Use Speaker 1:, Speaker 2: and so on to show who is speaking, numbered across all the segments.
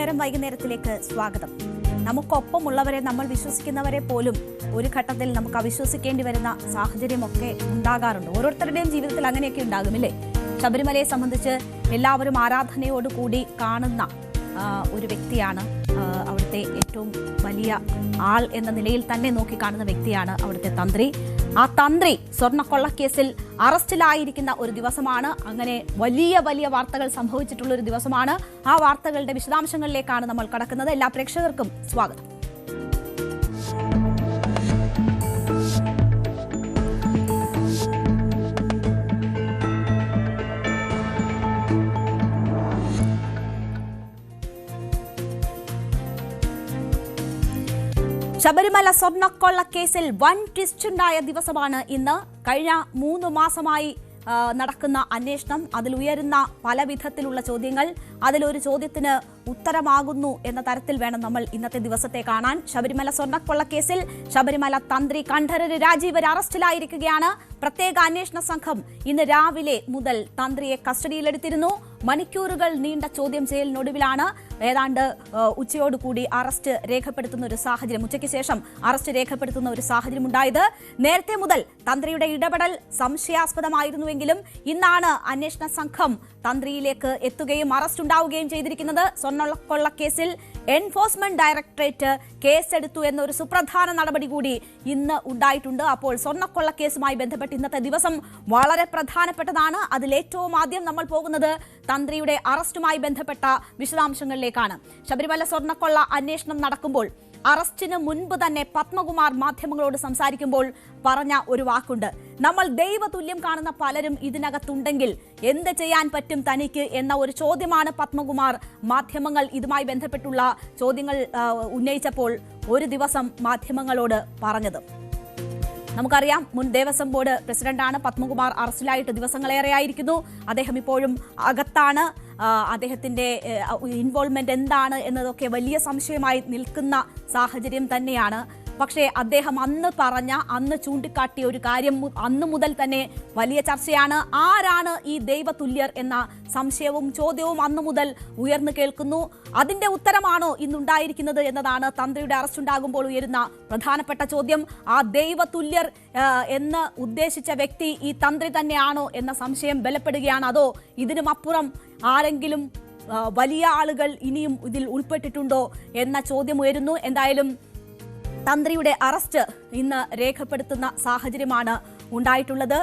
Speaker 1: നേരം വൈകുന്നേരത്തിലേക്ക് സ്വാഗതം. നമുക്കൊപ്പമുള്ളവരെ, നമ്മൾ വിശ്വസിക്കുന്നവരെ പോലും ഒരു ഘട്ടത്തിൽ നമുക്ക് അവിശ്വസിക്കേണ്ടി വരുന്ന സാഹചര്യമൊക്കെ ഉണ്ടാകാറുണ്ട്. ഓരോരുത്തരുടെയും ജീവിതത്തിൽ അങ്ങനെയൊക്കെ ഉണ്ടാകുമില്ലേ? ശബരിമലയെ സംബന്ധിച്ച് എല്ലാവരും ആരാധനയോടുകൂടി കാണുന്ന ഒരു വ്യക്തിയാണ്, അവിടുത്തെ ഏറ്റവും വലിയ ആൾ എന്ന നിലയിൽ തന്നെ നോക്കിക്കാണുന്ന വ്യക്തിയാണ് അവിടുത്തെ തന്ത്രി. ആ തന്ത്രി സ്വർണ്ണക്കൊള്ളക്കേസിൽ അറസ്റ്റിലായിരിക്കുന്ന ഒരു ദിവസമാണ്. അങ്ങനെ വലിയ വലിയ വാർത്തകൾ സംഭവിച്ചിട്ടുള്ള ഒരു ദിവസമാണ്. ആ വാർത്തകളുടെ വിശദാംശങ്ങളിലേക്കാണ് നമ്മൾ കടക്കുന്നത്. എല്ലാ പ്രേക്ഷകർക്കും സ്വാഗതം. ശബരിമല സ്വർണ്ണക്കൊള്ളക്കേസിൽ വൻ ട്വിസ്റ്റുണ്ടായ ദിവസമാണ് ഇന്ന്. കഴിഞ്ഞ 3 മാസമായി നടക്കുന്ന അന്വേഷണം, അതിലുയരുന്ന പല വിധത്തിലുള്ള ചോദ്യങ്ങൾ, അതിലൊരു ചോദ്യത്തിന് ഉത്തരമാകുന്നു എന്ന തരത്തിൽ വേണം നമ്മൾ ഇന്നത്തെ ദിവസത്തെ കാണാൻ. ശബരിമല സ്വർണ്ണക്കൊള്ളക്കേസിൽ ശബരിമല തന്ത്രി കണ്ഠരര് രാജീവര് അറസ്റ്റിലായിരിക്കുകയാണ്. പ്രത്യേക അന്വേഷണ സംഘം ഇന്ന് രാവിലെ മുതൽ തന്ത്രിയെ കസ്റ്റഡിയിലെടുത്തിരുന്നു. മണിക്കൂറുകൾ നീണ്ട ചോദ്യം ചെയ്യലിനൊടുവിലാണ് ഏതാണ്ട് ഉച്ചയോടുകൂടി അറസ്റ്റ് രേഖപ്പെടുത്തുന്ന ഒരു സാഹചര്യം, ഉച്ചയ്ക്ക് ശേഷം അറസ്റ്റ് രേഖപ്പെടുത്തുന്ന ഒരു സാഹചര്യം ഉണ്ടായത്. നേരത്തെ മുതൽ തന്ത്രിയുടെ ഇടപെടൽ സംശയാസ്പദമായിരുന്നുവെങ്കിലും ഇന്നാണ് അന്വേഷണ സംഘം തന്ത്രിയിലേക്ക് എത്തുകയും അറസ്റ്റ് ഉണ്ടാവുകയും ചെയ്തിരിക്കുന്നത്. സ്വർണ്ണക്കൊള്ളക്കേസിൽ എൻഫോഴ്സ്മെന്റ് ഡയറക്ടറേറ്റ് കേസെടുത്തു എന്നൊരു സുപ്രധാന നടപടി കൂടി ഇന്ന് ഉണ്ടായിട്ടുണ്ട്. അപ്പോൾ സ്വർണ്ണക്കൊള്ളക്കേസുമായി ബന്ധപ്പെട്ട് ഇന്നത്തെ ദിവസം വളരെ പ്രധാനപ്പെട്ടതാണ്. അതിലേറ്റവും ആദ്യം നമ്മൾ പോകുന്നത് തന്ത്രിയുടെ അറസ്റ്റുമായി ബന്ധപ്പെട്ട വിശദാംശങ്ങളിലേക്കാണ്. ശബരിമല സ്വർണ്ണക്കൊള്ള അന്വേഷണം നടക്കുമ്പോൾ അറസ്റ്റിന് മുൻപ് തന്നെ പത്മകുമാർ മാധ്യമങ്ങളോട് സംസാരിക്കുമ്പോൾ പറഞ്ഞ ഒരു വാക്കുണ്ട്: നമ്മൾ ദൈവതുല്യം കാണുന്ന പലരും ഇതിനകത്തുണ്ടെങ്കിൽ എന്ത് ചെയ്യാൻ പറ്റും തനിക്ക് എന്ന ഒരു ചോദ്യമാണ് പത്മകുമാർ മാധ്യമങ്ങൾ ഇതുമായി ബന്ധപ്പെട്ടുള്ള ചോദ്യങ്ങൾ ഉന്നയിച്ചപ്പോൾ ഒരു ദിവസം മാധ്യമങ്ങളോട് പറഞ്ഞത്. നമുക്കറിയാം, മുൻ ദേവസ്വം ബോർഡ് പ്രസിഡന്റാണ് പത്മകുമാർ. അറസ്റ്റിലായിട്ട് ദിവസങ്ങളേറെയായിരിക്കുന്നു. അദ്ദേഹം ഇപ്പോഴും അകത്താണ്. അദ്ദേഹത്തിന്റെ ഇൻവോൾവ്മെന്റ് എന്താണ് എന്നതൊക്കെ വലിയ സംശയമായി നിൽക്കുന്ന സാഹചര്യം തന്നെയാണ്. പക്ഷേ അദ്ദേഹം അന്ന് ചൂണ്ടിക്കാട്ടിയ ഒരു കാര്യം അന്നു മുതൽ തന്നെ വലിയ ചർച്ചയാണ്. ആരാണ് ഈ ദൈവതുല്യർ എന്ന സംശയവും ചോദ്യവും അന്നു മുതൽ ഉയർന്നു കേൾക്കുന്നു. അതിന്റെ ഉത്തരമാണോ ഇന്നുണ്ടായിരിക്കുന്നത് എന്നതാണ് തന്ത്രിയുടെ അറസ്റ്റ് ഉണ്ടാകുമ്പോൾ ഉയരുന്ന പ്രധാനപ്പെട്ട ചോദ്യം. ആ ദൈവതുല്യർ എന്ന് ഉദ്ദേശിച്ച വ്യക്തി ഈ തന്ത്രി തന്നെയാണോ എന്ന സംശയം ബലപ്പെടുകയാണ്. അതോ ഇതിനുമപ്പുറം ആരെങ്കിലും വലിയ ആളുകൾ ഇനിയും ഇതിൽ ഉൾപ്പെട്ടിട്ടുണ്ടോ എന്ന ചോദ്യം ഉയരുന്നു. എന്തായാലും തന്ത്രിയുടെ അറസ്റ്റ് ഇന്ന് രേഖപ്പെടുത്തുന്ന സാഹചര്യമാണ് ഉണ്ടായിട്ടുള്ളത്.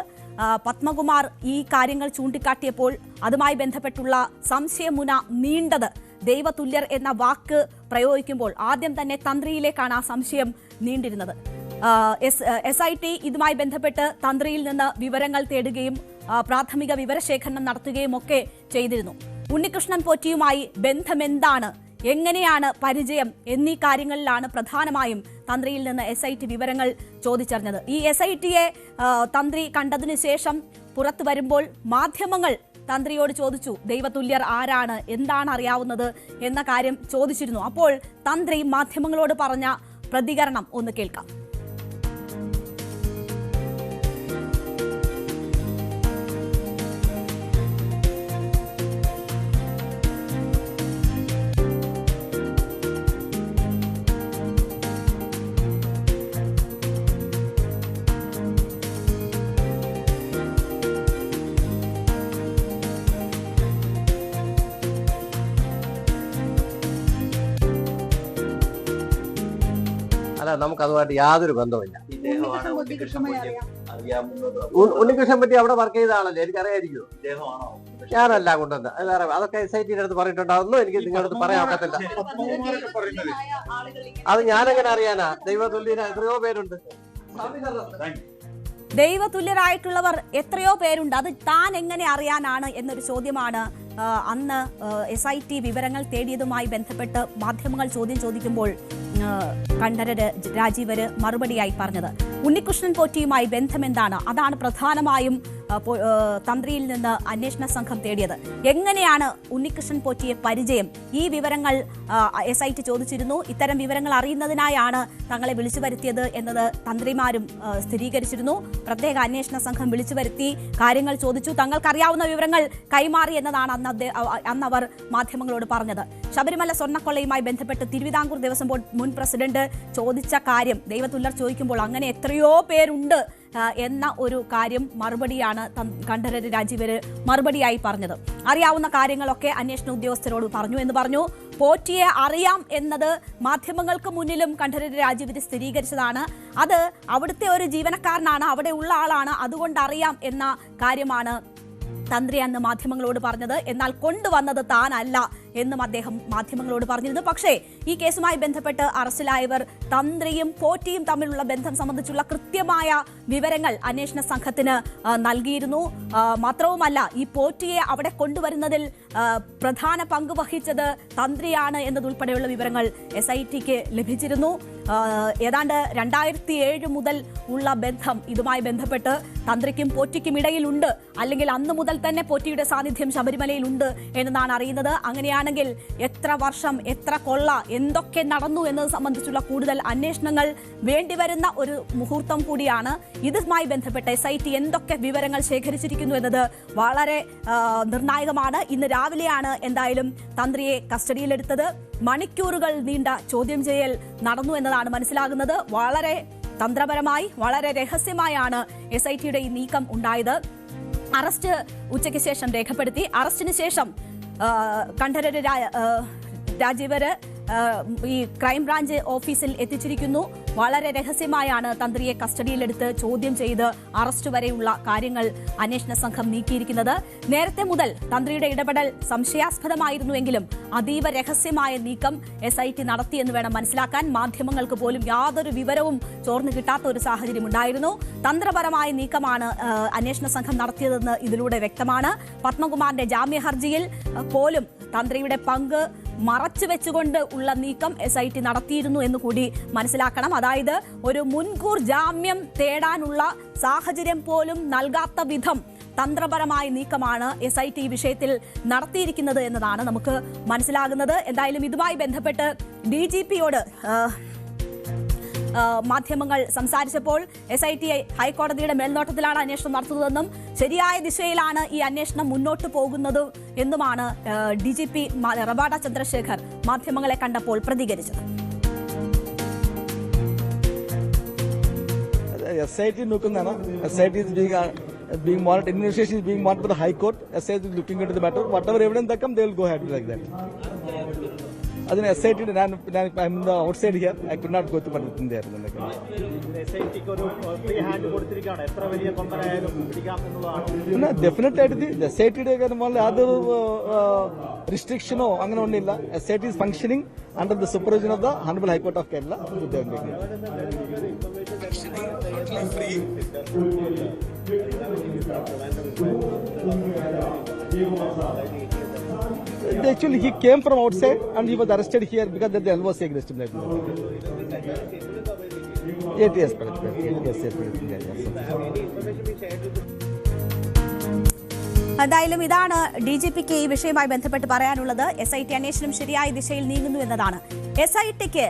Speaker 1: പത്മകുമാർ ഈ കാര്യങ്ങൾ ചൂണ്ടിക്കാട്ടിയപ്പോൾ അതുമായി ബന്ധപ്പെട്ടുള്ള സംശയമുന നീണ്ടത് ദൈവതുല്യർ എന്ന വാക്ക് പ്രയോഗിക്കുമ്പോൾ ആദ്യം തന്നെ തന്ത്രിയിലേക്കാണ് ആ സംശയം നീണ്ടിരുന്നത്. SIT ഇതുമായി ബന്ധപ്പെട്ട് തന്ത്രിയിൽ നിന്ന് വിവരങ്ങൾ തേടുകയും പ്രാഥമിക വിവരശേഖരണം നടത്തുകയും ഒക്കെ ചെയ്തിരുന്നു. ഉണ്ണികൃഷ്ണൻ പോറ്റിയുമായി ബന്ധമെന്താണ്, എങ്ങനെയാണ് പരിചയം എന്നീ കാര്യങ്ങളിലാണ് പ്രധാനമായും തന്ത്രിയിൽ നിന്ന് SIT വിവരങ്ങൾ ചോദിച്ചറിഞ്ഞത്. ഈ SITയെ തന്ത്രി കണ്ടതിനു ശേഷം പുറത്തു വരുമ്പോൾ മാധ്യമങ്ങൾ തന്ത്രിയോട് ചോദിച്ചു, ദൈവതുല്യർ ആരാണ്, എന്താണ് അറിയാവുന്നത് എന്ന കാര്യം ചോദിച്ചിരുന്നു. അപ്പോൾ തന്ത്രി മാധ്യമങ്ങളോട് പറഞ്ഞ പ്രതികരണം ഒന്ന് കേൾക്കാം.
Speaker 2: നമുക്ക് അതുമായിട്ട് യാതൊരു ബന്ധവുമില്ല. ഉണ്ണികൃഷ്ണൻ പറ്റി അവിടെ വർക്ക് ചെയ്ത ആളല്ലേ, എനിക്കറിയായിരിക്കും. ഞാനല്ല കൊണ്ടുവന്നത്, അതൊക്കെ SITയുടെ അടുത്ത് പറഞ്ഞിട്ടുണ്ടാവുന്നു. എനിക്ക് നിങ്ങളുടെ അടുത്ത് പറയാൻ ഒക്കത്തില്ല. അത് ഞാനെങ്ങനെ അറിയാനാ? ദൈവതുല്യന എത്രയോ പേരുണ്ട്.
Speaker 1: ദൈവതുല്യരായിട്ടുള്ളവർ എത്രയോ പേരുണ്ട്. അത് താൻ എങ്ങനെ അറിയാനാണ് എന്നൊരു ചോദ്യമാണ് അന്ന് SIT വിവരങ്ങൾ തേടിയതുമായി ബന്ധപ്പെട്ട് മാധ്യമങ്ങൾ ചോദ്യം ചോദിക്കുമ്പോൾ കണ്ഠരര് രാജീവര് മറുപടിയായി പറഞ്ഞത്. ഉണ്ണികൃഷ്ണൻ പോറ്റിയുമായി ബന്ധമെന്താണ്, അതാണ് പ്രധാനമായും തന്ത്രിയിൽ നിന്ന് അന്വേഷണ സംഘം തേടിയത്. എങ്ങനെയാണ് ഉണ്ണികൃഷ്ണൻ പോറ്റിയെ പരിചയം? ഈ വിവരങ്ങൾ SIT ചോദിച്ചിരുന്നു. ഇത്തരം വിവരങ്ങൾ അറിയുന്നതിനായാണ് തങ്ങളെ വിളിച്ചു വരുത്തിയത് എന്നത് തന്ത്രിമാരും സ്ഥിരീകരിച്ചിരുന്നു. പ്രത്യേക അന്വേഷണ സംഘം വിളിച്ചു വരുത്തി കാര്യങ്ങൾ ചോദിച്ചു. തങ്ങൾക്കറിയാവുന്ന വിവരങ്ങൾ കൈമാറി എന്നതാണ് അന്ന് അന്നവർ മാധ്യമങ്ങളോട് പറഞ്ഞത്. ശബരിമല സ്വർണ്ണക്കൊള്ളയുമായി ബന്ധപ്പെട്ട് തിരുവിതാംകൂർ ദേവസ്വം ബോർഡ് മുൻ പ്രസിഡന്റ് ചോദിച്ച കാര്യം ദൈവത്തുല്ലർ ചോദിക്കുമ്പോൾ അങ്ങനെ എത്രയോ പേരുണ്ട് എന്ന ഒരു കാര്യം മറുപടിയാണ് കണ്ഠരര് രാജീവര് മറുപടിയായി പറഞ്ഞത്. അറിയാവുന്ന കാര്യങ്ങളൊക്കെ അന്വേഷണ ഉദ്യോഗസ്ഥരോട് പറഞ്ഞു എന്ന് പറഞ്ഞു. പോറ്റിയെ അറിയാം എന്നത് മാധ്യമങ്ങൾക്ക് മുന്നിലും കണ്ഠരര് രാജീവര് സ്ഥിരീകരിച്ചതാണ്. അത് അവിടുത്തെ ഒരു ജീവനക്കാരനാണ്, അവിടെ ഉള്ള ആളാണ്, അതുകൊണ്ട് അറിയാം എന്ന കാര്യമാണ് തന്ത്രി അന്ന് മാധ്യമങ്ങളോട് പറഞ്ഞത്. എന്നാൽ കൊണ്ടുവന്നത് താനല്ല എന്നും അദ്ദേഹം മാധ്യമങ്ങളോട് പറഞ്ഞിരുന്നു. പക്ഷേ ഈ കേസുമായി ബന്ധപ്പെട്ട് അറസ്റ്റിലായവർ തന്ത്രിയും പോറ്റിയും തമ്മിലുള്ള ബന്ധം സംബന്ധിച്ചുള്ള കൃത്യമായ വിവരങ്ങൾ അന്വേഷണ സംഘത്തിന് നൽകിയിരുന്നു. മാത്രവുമല്ല, ഈ പോറ്റിയെ അവിടെ കൊണ്ടുവരുന്നതിൽ പ്രധാന പങ്ക് വഹിച്ചത് തന്ത്രിയാണ് എന്നതുൾപ്പെടെയുള്ള വിവരങ്ങൾ SITക്ക് ലഭിച്ചിരുന്നു. ഏതാണ്ട് 2007 മുതൽ ഉള്ള ബന്ധം ഇതുമായി ബന്ധപ്പെട്ട് തന്ത്രിക്കും പോറ്റിക്കും ഇടയിലുണ്ട്, അല്ലെങ്കിൽ അന്ന് മുതൽ തന്നെ പോറ്റിയുടെ സാന്നിധ്യം ശബരിമലയിലുണ്ട് എന്നതാണ് അറിയുന്നത്. അങ്ങനെയാണെങ്കിൽ എത്ര വർഷം, എത്ര കൊള്ള, എന്തൊക്കെ നടന്നു എന്നത് സംബന്ധിച്ചുള്ള കൂടുതൽ അന്വേഷണങ്ങൾ വേണ്ടിവരുന്ന ഒരു മുഹൂർത്തം കൂടിയാണ്. ഇതുമായി ബന്ധപ്പെട്ട് SIT എന്തൊക്കെ വിവരങ്ങൾ ശേഖരിച്ചിരിക്കുന്നു എന്നത് വളരെ നിർണായകമാണ്. ഇന്ന് രാവിലെയാണ് എന്തായാലും തന്ത്രിയെ കസ്റ്റഡിയിലെടുത്തത്. മണിക്കൂറുകൾ നീണ്ട ചോദ്യം ചെയ്യൽ നടന്നു എന്നതാണ് മനസ്സിലാകുന്നത്. വളരെ തന്ത്രപരമായി, വളരെ രഹസ്യമായാണ് SITയുടെ ഈ നീക്കം ഉണ്ടായത്. അറസ്റ്റ് ഉച്ചയ്ക്ക് ശേഷം രേഖപ്പെടുത്തി. അറസ്റ്റിന് ശേഷം കണ്ഠരര് രാജീവര് ഈ ക്രൈംബ്രാഞ്ച് ഓഫീസിൽ എത്തിച്ചിരിക്കുന്നു. വളരെ രഹസ്യമായാണ് തന്ത്രിയെ കസ്റ്റഡിയിലെടുത്ത് ചോദ്യം ചെയ്ത് അറസ്റ്റ് വരെയുള്ള കാര്യങ്ങൾ അന്വേഷണ സംഘം നീക്കിയിരിക്കുന്നത്. നേരത്തെ മുതൽ തന്ത്രിയുടെ ഇടപെടൽ സംശയാസ്പദമായിരുന്നുവെങ്കിലും അതീവ രഹസ്യമായ നീക്കം SIT നടത്തിയെന്ന് വേണം മനസ്സിലാക്കാൻ. മാധ്യമങ്ങൾക്ക് പോലും യാതൊരു വിവരവും ചോർന്നു കിട്ടാത്ത ഒരു സാഹചര്യം ഉണ്ടായിരുന്നു. തന്ത്രപരമായ നീക്കമാണ് അന്വേഷണ സംഘം നടത്തിയതെന്ന് ഇതിലൂടെ വ്യക്തമാണ്. പത്മകുമാറിന്റെ ജാമ്യ ഹർജിയിൽ പോലും തന്ത്രിയുടെ പങ്ക് മറച്ചു വെച്ചുകൊണ്ട് ഉള്ള നീക്കം SIT നടത്തിയിരുന്നു എന്ന് കൂടി മനസ്സിലാക്കണം. അതായത് ഒരു മുൻകൂർ ജാമ്യം തേടാനുള്ള സാഹചര്യം പോലും നൽകാത്ത വിധം തന്ത്രപരമായ നീക്കമാണ് SIT ഈ വിഷയത്തിൽ നടത്തിയിരിക്കുന്നത് എന്നതാണ് നമുക്ക് മനസ്സിലാകുന്നത്. എന്തായാലും ഇതുമായി ബന്ധപ്പെട്ട് DGPയോട് മാധ്യമങ്ങൾ സംസാരിച്ചപ്പോൾ SIT ഹൈക്കോടതിയുടെ മേൽനോട്ടത്തിലാണ് അന്വേഷണം നടത്തുന്നതെന്നും ശരിയായ ദിശയിലാണ് ഈ അന്വേഷണം മുന്നോട്ട് പോകുന്നത് എന്നുമാണ് DGP റവാഡ ചന്ദ്രശേഖർ മാധ്യമങ്ങളെ കണ്ടപ്പോൾ പ്രതികരിച്ചത്.
Speaker 3: SIT നോക്കുന്നതാണ്. SIT is being monitored. Investigation is being monitored by the High Court. SIT is looking into the matter. Whatever evidence that comes, they will go ahead like that. അതിന് SIT outside here I could not go to പറ്റുന്നതായിരുന്നു. Definite ആയിട്ട് SITയുടെ യാതൊരു റിസ്ട്രിക്ഷനോ അങ്ങനെ ഒന്നുമില്ല. SIT is functioning under the supervision of the Honorable High Court of Kerala. Actually, he came from outside and he was arrested here because the LOC against him. Yes,
Speaker 1: എന്തായാലും ഇതാണ് DGPക്ക് ഈ വിഷയവുമായി ബന്ധപ്പെട്ട് പറയാനുള്ളത്. SIT അന്വേഷണം ശരിയായ ദിശയിൽ നീങ്ങുന്നു എന്നതാണ്. SITക്ക്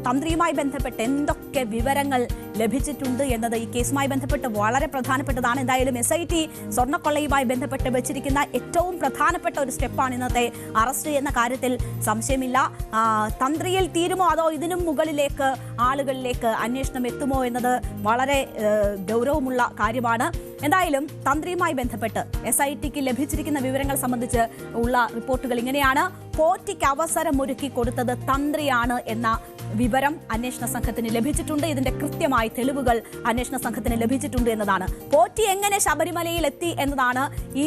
Speaker 1: തന്ത്രിയുമായി ബന്ധപ്പെട്ട് എന്തൊക്കെ വിവരങ്ങൾ ലഭിച്ചിട്ടുണ്ട് എന്നത് ഈ കേസുമായി ബന്ധപ്പെട്ട് വളരെ പ്രധാനപ്പെട്ടതാണ്. എന്തായാലും SIT സ്വർണ്ണക്കൊള്ളയുമായി ബന്ധപ്പെട്ട് വെച്ചിരിക്കുന്ന ഏറ്റവും പ്രധാനപ്പെട്ട ഒരു സ്റ്റെപ്പാണ് ഇന്നത്തെ അറസ്റ്റ് എന്ന കാര്യത്തിൽ സംശയമില്ല. തന്ത്രിയിൽ തീരുമോ അതോ ഇതിനും മുകളിലേക്ക് ആളുകളിലേക്ക് അന്വേഷണം എത്തുമോ എന്നത് വളരെ ഗൗരവമുള്ള കാര്യമാണ്. എന്തായാലും തന്ത്രിയുമായി ബന്ധപ്പെട്ട് SITക്ക് ലഭിച്ചിരിക്കുന്ന വിവരങ്ങൾ സംബന്ധിച്ച് ഉള്ള റിപ്പോർട്ടുകൾ ഇങ്ങനെയാണ്. പോറ്റിക്ക് അവസരമൊരുക്കി കൊടുത്തത് തന്ത്രിയാണ് എന്ന വിവരം അന്വേഷണ സംഘത്തിന് ലഭിച്ചിട്ടുണ്ട്. ഇതിന്റെ കൃത്യമായ തെളിവുകൾ അന്വേഷണ സംഘത്തിന് ലഭിച്ചിട്ടുണ്ട് എന്നതാണ്. പോറ്റി എങ്ങനെ ശബരിമലയിൽ എത്തി എന്നതാണ് ഈ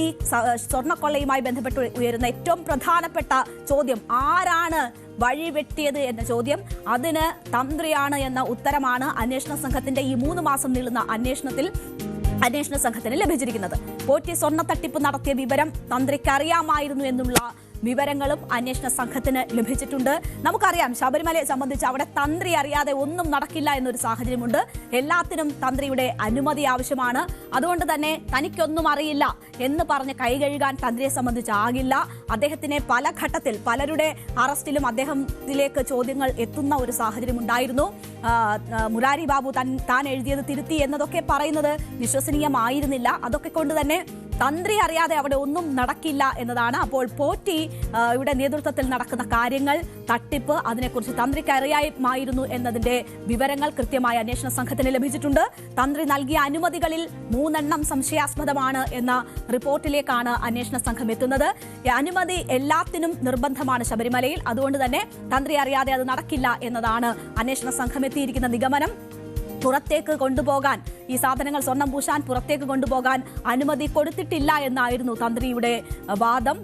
Speaker 1: സ്വർണ്ണക്കൊള്ളയുമായി ബന്ധപ്പെട്ട് ഉയരുന്ന ഏറ്റവും പ്രധാനപ്പെട്ട ചോദ്യം. ആരാണ് വഴിവെട്ടിയത് എന്ന ചോദ്യം. അതിന് തന്ത്രിയാണ് എന്ന ഉത്തരമാണ് അന്വേഷണ സംഘത്തിന്റെ ഈ 3 മാസം നീളുന്ന അന്വേഷണ സംഘത്തിന് ലഭിച്ചിരിക്കുന്നത്. പോറ്റി സ്വർണ്ണ തട്ടിപ്പ് നടത്തിയ വിവരം തന്ത്രിക്ക് അറിയാമായിരുന്നു എന്നുള്ള വിവരങ്ങളും അന്വേഷണ സംഘത്തിന് ലഭിച്ചിട്ടുണ്ട്. നമുക്കറിയാം ശബരിമലയെ സംബന്ധിച്ച് അവിടെ തന്ത്രി അറിയാതെ ഒന്നും നടക്കില്ല എന്നൊരു സാഹചര്യമുണ്ട്. എല്ലാത്തിനും തന്ത്രിയുടെ അനുമതി ആവശ്യമാണ്. അതുകൊണ്ട് തന്നെ തനിക്കൊന്നും അറിയില്ല എന്ന് പറഞ്ഞ് കൈകഴുകാൻ തന്ത്രിയെ സംബന്ധിച്ചാകില്ല. അദ്ദേഹത്തിനെ പല ഘട്ടത്തിൽ പലരുടെ അറസ്റ്റിലും അദ്ദേഹത്തിലേക്ക് ചോദ്യങ്ങൾ എത്തുന്ന ഒരു സാഹചര്യം ഉണ്ടായിരുന്നു. മുരാരി ബാബു താൻ എഴുതിയത് തിരുത്തി എന്നതൊക്കെ പറയുന്നത് വിശ്വസനീയമായിരുന്നില്ല. അതൊക്കെ കൊണ്ട് തന്നെ തന്ത്രി അറിയാതെ അവിടെ ഒന്നും നടക്കില്ല എന്നതാണ്. അപ്പോൾ പോറ്റി ഇവിടെ നേതൃത്വത്തിൽ നടക്കുന്ന കാര്യങ്ങൾ, തട്ടിപ്പ്, അതിനെക്കുറിച്ച് തന്ത്രിക്ക് അറിയാമായിരുന്നു എന്നതിന്റെ വിവരങ്ങൾ കൃത്യമായ അന്വേഷണ സംഘത്തിന് ലഭിച്ചിട്ടുണ്ട്. തന്ത്രി നൽകിയ അനുമതികളിൽ 3 സംശയാസ്പദമാണ് എന്ന റിപ്പോർട്ടിലേക്കാണ് അന്വേഷണ സംഘം എത്തുന്നത്. അനുമതി എല്ലാത്തിനും നിർബന്ധമാണ് ശബരിമലയിൽ. അതുകൊണ്ട് തന്നെ തന്ത്രി അറിയാതെ അത് നടക്കില്ല എന്നതാണ് അന്വേഷണ സംഘം എത്തിയിരിക്കുന്ന നിഗമനം. പുറത്തേക്ക് കൊണ്ടുപോകാൻ, ഈ സാധനങ്ങൾ സ്വർണം പൂശാൻ പുറത്തേക്ക് കൊണ്ടുപോകാൻ അനുമതി കൊടുത്തിട്ടില്ല എന്നായിരുന്നു തന്ത്രിയുടെ വാദം.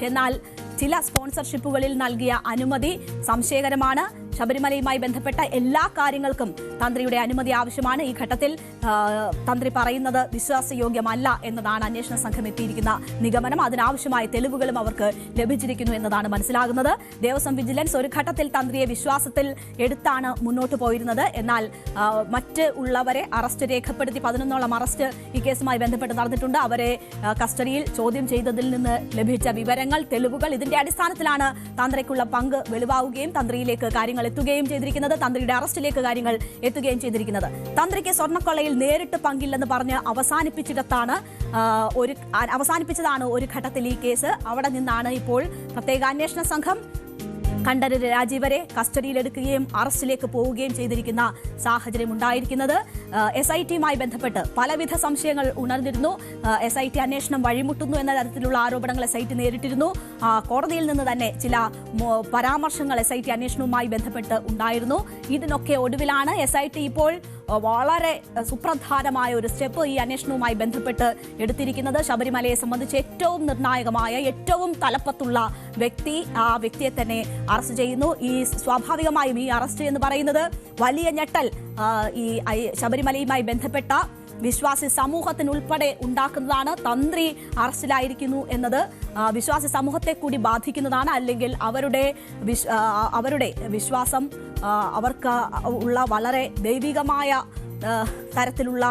Speaker 1: എന്നാൽ ചില സ്പോൺസർഷിപ്പുകളിൽ നൽകിയ അനുമതി സംശയകരമാണ്. ശബരിമലയുമായി ബന്ധപ്പെട്ട എല്ലാ കാര്യങ്ങൾക്കും തന്ത്രിയുടെ അനുമതി ആവശ്യമാണ്. ഈ ഘട്ടത്തിൽ തന്ത്രി പറയുന്നത് വിശ്വാസയോഗ്യമല്ല എന്നതാണ് അന്വേഷണ സംഘം എത്തിയിരിക്കുന്ന നിഗമനം. അതിനാവശ്യമായ തെളിവുകളും അവർക്ക് ലഭിച്ചിരിക്കുന്നു എന്നതാണ് മനസ്സിലാകുന്നത്. ദേവസ്വം വിജിലൻസ് ഒരു ഘട്ടത്തിൽ തന്ത്രിയെ വിശ്വാസത്തിൽ എടുത്താണ് മുന്നോട്ട് പോയിരുന്നത്. എന്നാൽ മറ്റ് ഉള്ളവരെ അറസ്റ്റ് രേഖപ്പെടുത്തി 11ഓളം അറസ്റ്റ് ഈ കേസുമായി ബന്ധപ്പെട്ട് നടന്നിട്ടുണ്ട്. അവരെ കസ്റ്റഡിയിൽ ചോദ്യം ചെയ്തതിൽ നിന്ന് ലഭിച്ച വിവരങ്ങൾ, തെളിവുകൾ, ഇതിന്റെ അടിസ്ഥാനത്തിലാണ് തന്ത്രിക്കുള്ള പങ്ക് വെളിവാവുകയും തന്ത്രിയിലേക്ക് കാര്യങ്ങൾ എത്തുകയും ചെയ്തിരിക്കുന്നത്, തന്ത്രിയുടെ അറസ്റ്റിലേക്ക് കാര്യങ്ങൾ എത്തുകയും ചെയ്തിരിക്കുന്നത്. തന്ത്രിക്ക് സ്വർണ്ണക്കൊള്ളയിൽ നേരിട്ട് പങ്കില്ലെന്ന് പറഞ്ഞ് അവസാനിപ്പിച്ചതാണ് ഒരു ഘട്ടത്തിൽ ഈ കേസ്. അവിടെ നിന്നാണ് ഇപ്പോൾ പ്രത്യേക അന്വേഷണ സംഘം കണ്ഠരര് രാജീവരെ കസ്റ്റഡിയിലെടുക്കുകയും അറസ്റ്റിലേക്ക് പോവുകയും ചെയ്തിരിക്കുന്ന സാഹചര്യം ഉണ്ടായിരിക്കുന്നത്. SITയുമായി ബന്ധപ്പെട്ട് പലവിധ സംശയങ്ങൾ ഉണർന്നിരുന്നു. SIT അന്വേഷണം വഴിമുട്ടുന്നു എന്ന തരത്തിലുള്ള ആരോപണങ്ങൾ SIT നേരിട്ടിരുന്നു. കോടതിയിൽ നിന്ന് തന്നെ ചില പരാമർശങ്ങൾ SIT അന്വേഷണവുമായി ബന്ധപ്പെട്ട് ഉണ്ടായിരുന്നു. ഇതിനൊക്കെ ഒടുവിലാണ് SIT ഇപ്പോൾ വളരെ സുപ്രധാനമായ ഒരു സ്റ്റെപ്പ് ഈ അന്വേഷണവുമായി ബന്ധപ്പെട്ട് എടുത്തിരിക്കുന്നത്. ശബരിമലയെ സംബന്ധിച്ച് ഏറ്റവും നിർണായകമായ, ഏറ്റവും തലപ്പത്തുള്ള വ്യക്തി, ആ വ്യക്തിയെ തന്നെ അറസ്റ്റ് ചെയ്യുന്നു. സ്വാഭാവികമായും ഈ അറസ്റ്റ് എന്ന് പറയുന്നത് വലിയ ഞെട്ടൽ ഈ ശബരിമലയുമായി ബന്ധപ്പെട്ട വിശ്വാസി സമൂഹത്തിനുൾപ്പെടെ ഉണ്ടാക്കുന്നതാണ്. തന്ത്രി അറസ്റ്റിലായിരിക്കുന്നു എന്നത് വിശ്വാസി സമൂഹത്തെ കൂടി ബാധിക്കുന്നതാണ്. അല്ലെങ്കിൽ അവരുടെ വിശ്വാസം, അവർക്ക് ഉള്ള വളരെ ദൈവികമായ തരത്തിലുള്ള